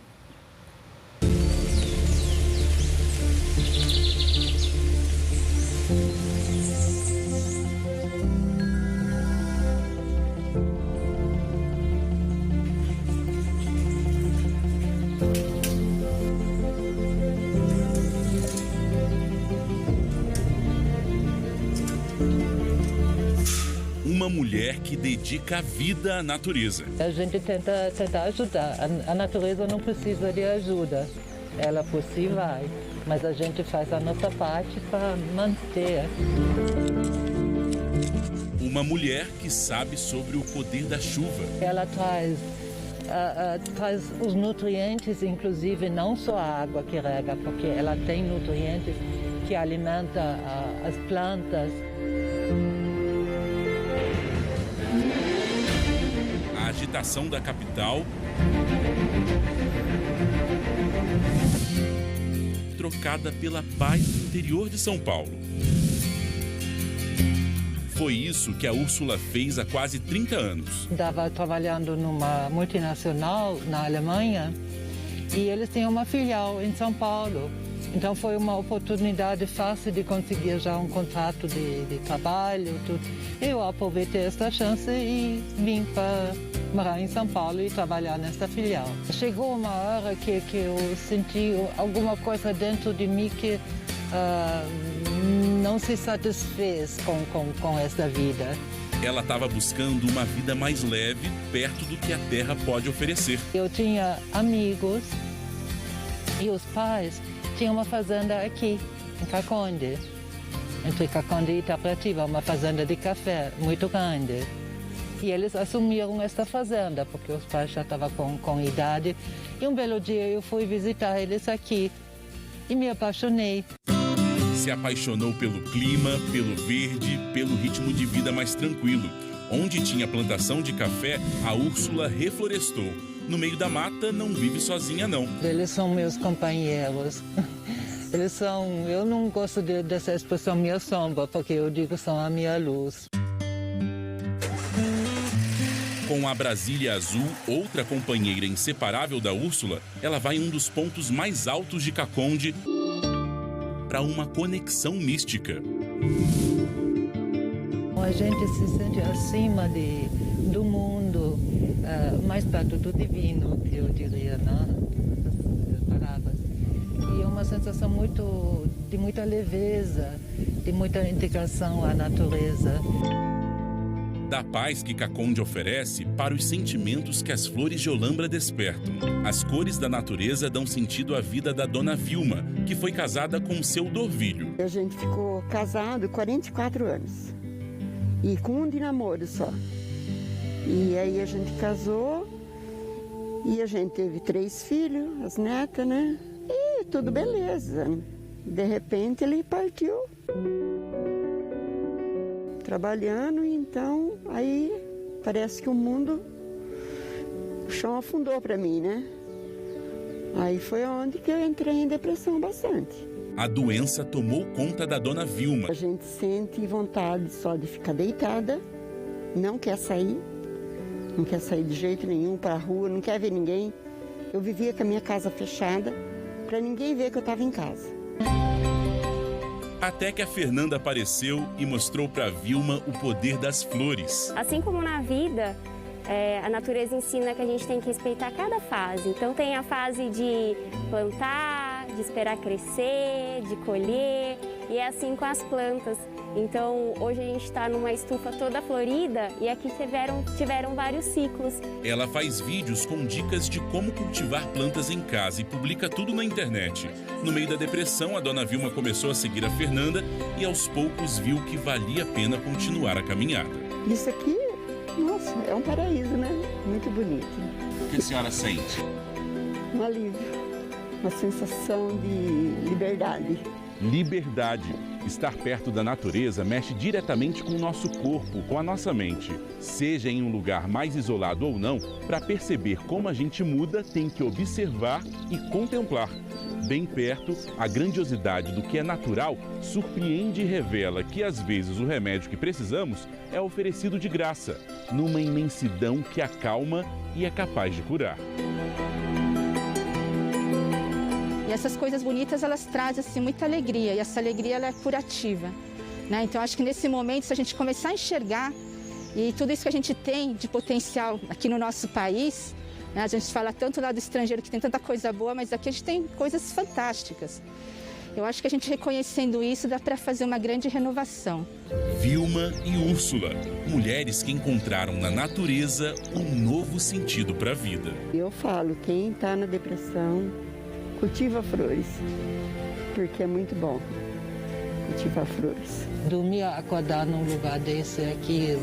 Uma mulher que dedica a vida à natureza. A gente tenta ajudar. A natureza não precisa de ajuda. Ela por si vai. Mas a gente faz a nossa parte para manter. Uma mulher que sabe sobre o poder da chuva. Ela traz os nutrientes, inclusive não só a água que rega, porque ela tem nutrientes que alimentam as plantas. A agitação da capital trocada pela paz do interior de São Paulo. Foi isso que a Úrsula fez há quase 30 anos. Estava trabalhando numa multinacional na Alemanha e eles tinham uma filial em São Paulo. Então foi uma oportunidade fácil de conseguir já um contrato de trabalho. Tudo. Eu aproveitei esta chance e vim para morar em São Paulo e trabalhar nesta filial. Chegou uma hora que eu senti alguma coisa dentro de mim que não se satisfez com esta vida. Ela estava buscando uma vida mais leve, perto do que a terra pode oferecer. Eu tinha amigos e os pais tinham uma fazenda aqui, em Caconde, entre Caconde e Itapetiba, uma fazenda de café muito grande. E eles assumiram esta fazenda, porque os pais já estavam com idade. E um belo dia eu fui visitar eles aqui e me apaixonei. Se apaixonou pelo clima, pelo verde, pelo ritmo de vida mais tranquilo. Onde tinha plantação de café, a Úrsula reflorestou. No meio da mata, não vive sozinha, não. Eles são meus companheiros. Eles são... Eu não gosto dessa expressão minha sombra, porque eu digo que são a minha luz. Com a Brasília Azul, outra companheira inseparável da Úrsula, ela vai em um dos pontos mais altos de Caconde para uma conexão mística. A gente se sente acima do mundo, mais perto do divino, eu diria, né? Palavras. E é uma sensação de muita leveza, de muita integração à natureza. Da paz que Caconde oferece para os sentimentos que as flores de Olambra despertam. As cores da natureza dão sentido à vida da dona Vilma, que foi casada com seu Dorvilho. A gente ficou casado 44 anos e com um de namoro só. E aí a gente casou e a gente teve 3 filhos, as netas, né? E tudo beleza. De repente ele partiu. Trabalhando, então, aí parece que o chão afundou para mim, né? Aí foi onde que eu entrei em depressão bastante. A doença tomou conta da dona Vilma. A gente sente vontade só de ficar deitada, não quer sair de jeito nenhum para a rua, não quer ver ninguém. Eu vivia com a minha casa fechada, para ninguém ver que eu estava em casa. Até que a Fernanda apareceu e mostrou para Vilma o poder das flores. Assim como na vida, a natureza ensina que a gente tem que respeitar cada fase. Então tem a fase de plantar, de esperar crescer, de colher, e é assim com as plantas. Então hoje a gente está numa estufa toda florida e aqui tiveram vários ciclos. Ela faz vídeos com dicas de como cultivar plantas em casa e publica tudo na internet. No meio da depressão, a dona Vilma começou a seguir a Fernanda e aos poucos viu que valia a pena continuar a caminhada. Isso aqui, nossa, é um paraíso, né? Muito bonito. O que a senhora sente? Um alívio, uma sensação de liberdade. Liberdade. Estar perto da natureza mexe diretamente com o nosso corpo, com a nossa mente. Seja em um lugar mais isolado ou não, para perceber como a gente muda, tem que observar e contemplar. Bem perto, a grandiosidade do que é natural surpreende e revela que, às vezes, o remédio que precisamos é oferecido de graça, numa imensidão que acalma e é capaz de curar. E essas coisas bonitas, elas trazem assim, muita alegria, e essa alegria ela é curativa, né? Então, acho que nesse momento, se a gente começar a enxergar, e tudo isso que a gente tem de potencial aqui no nosso país, né? A gente fala tanto lá do estrangeiro que tem tanta coisa boa, mas aqui a gente tem coisas fantásticas. Eu acho que a gente reconhecendo isso, dá para fazer uma grande renovação. Vilma e Úrsula, mulheres que encontraram na natureza um novo sentido para a vida. Eu falo, quem está na depressão, cultiva flores, porque é muito bom cultivar flores. Dormir, acordar num lugar desse aqui,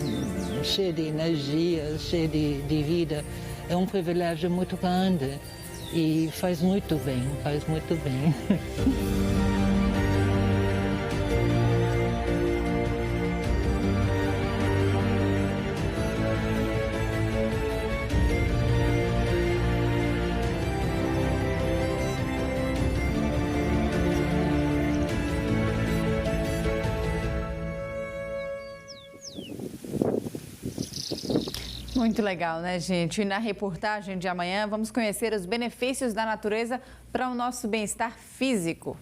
cheio de energia, cheio de vida, é um privilégio muito grande e faz muito bem, faz muito bem. Muito legal, né, gente? E na reportagem de amanhã, vamos conhecer os benefícios da natureza para o nosso bem-estar físico.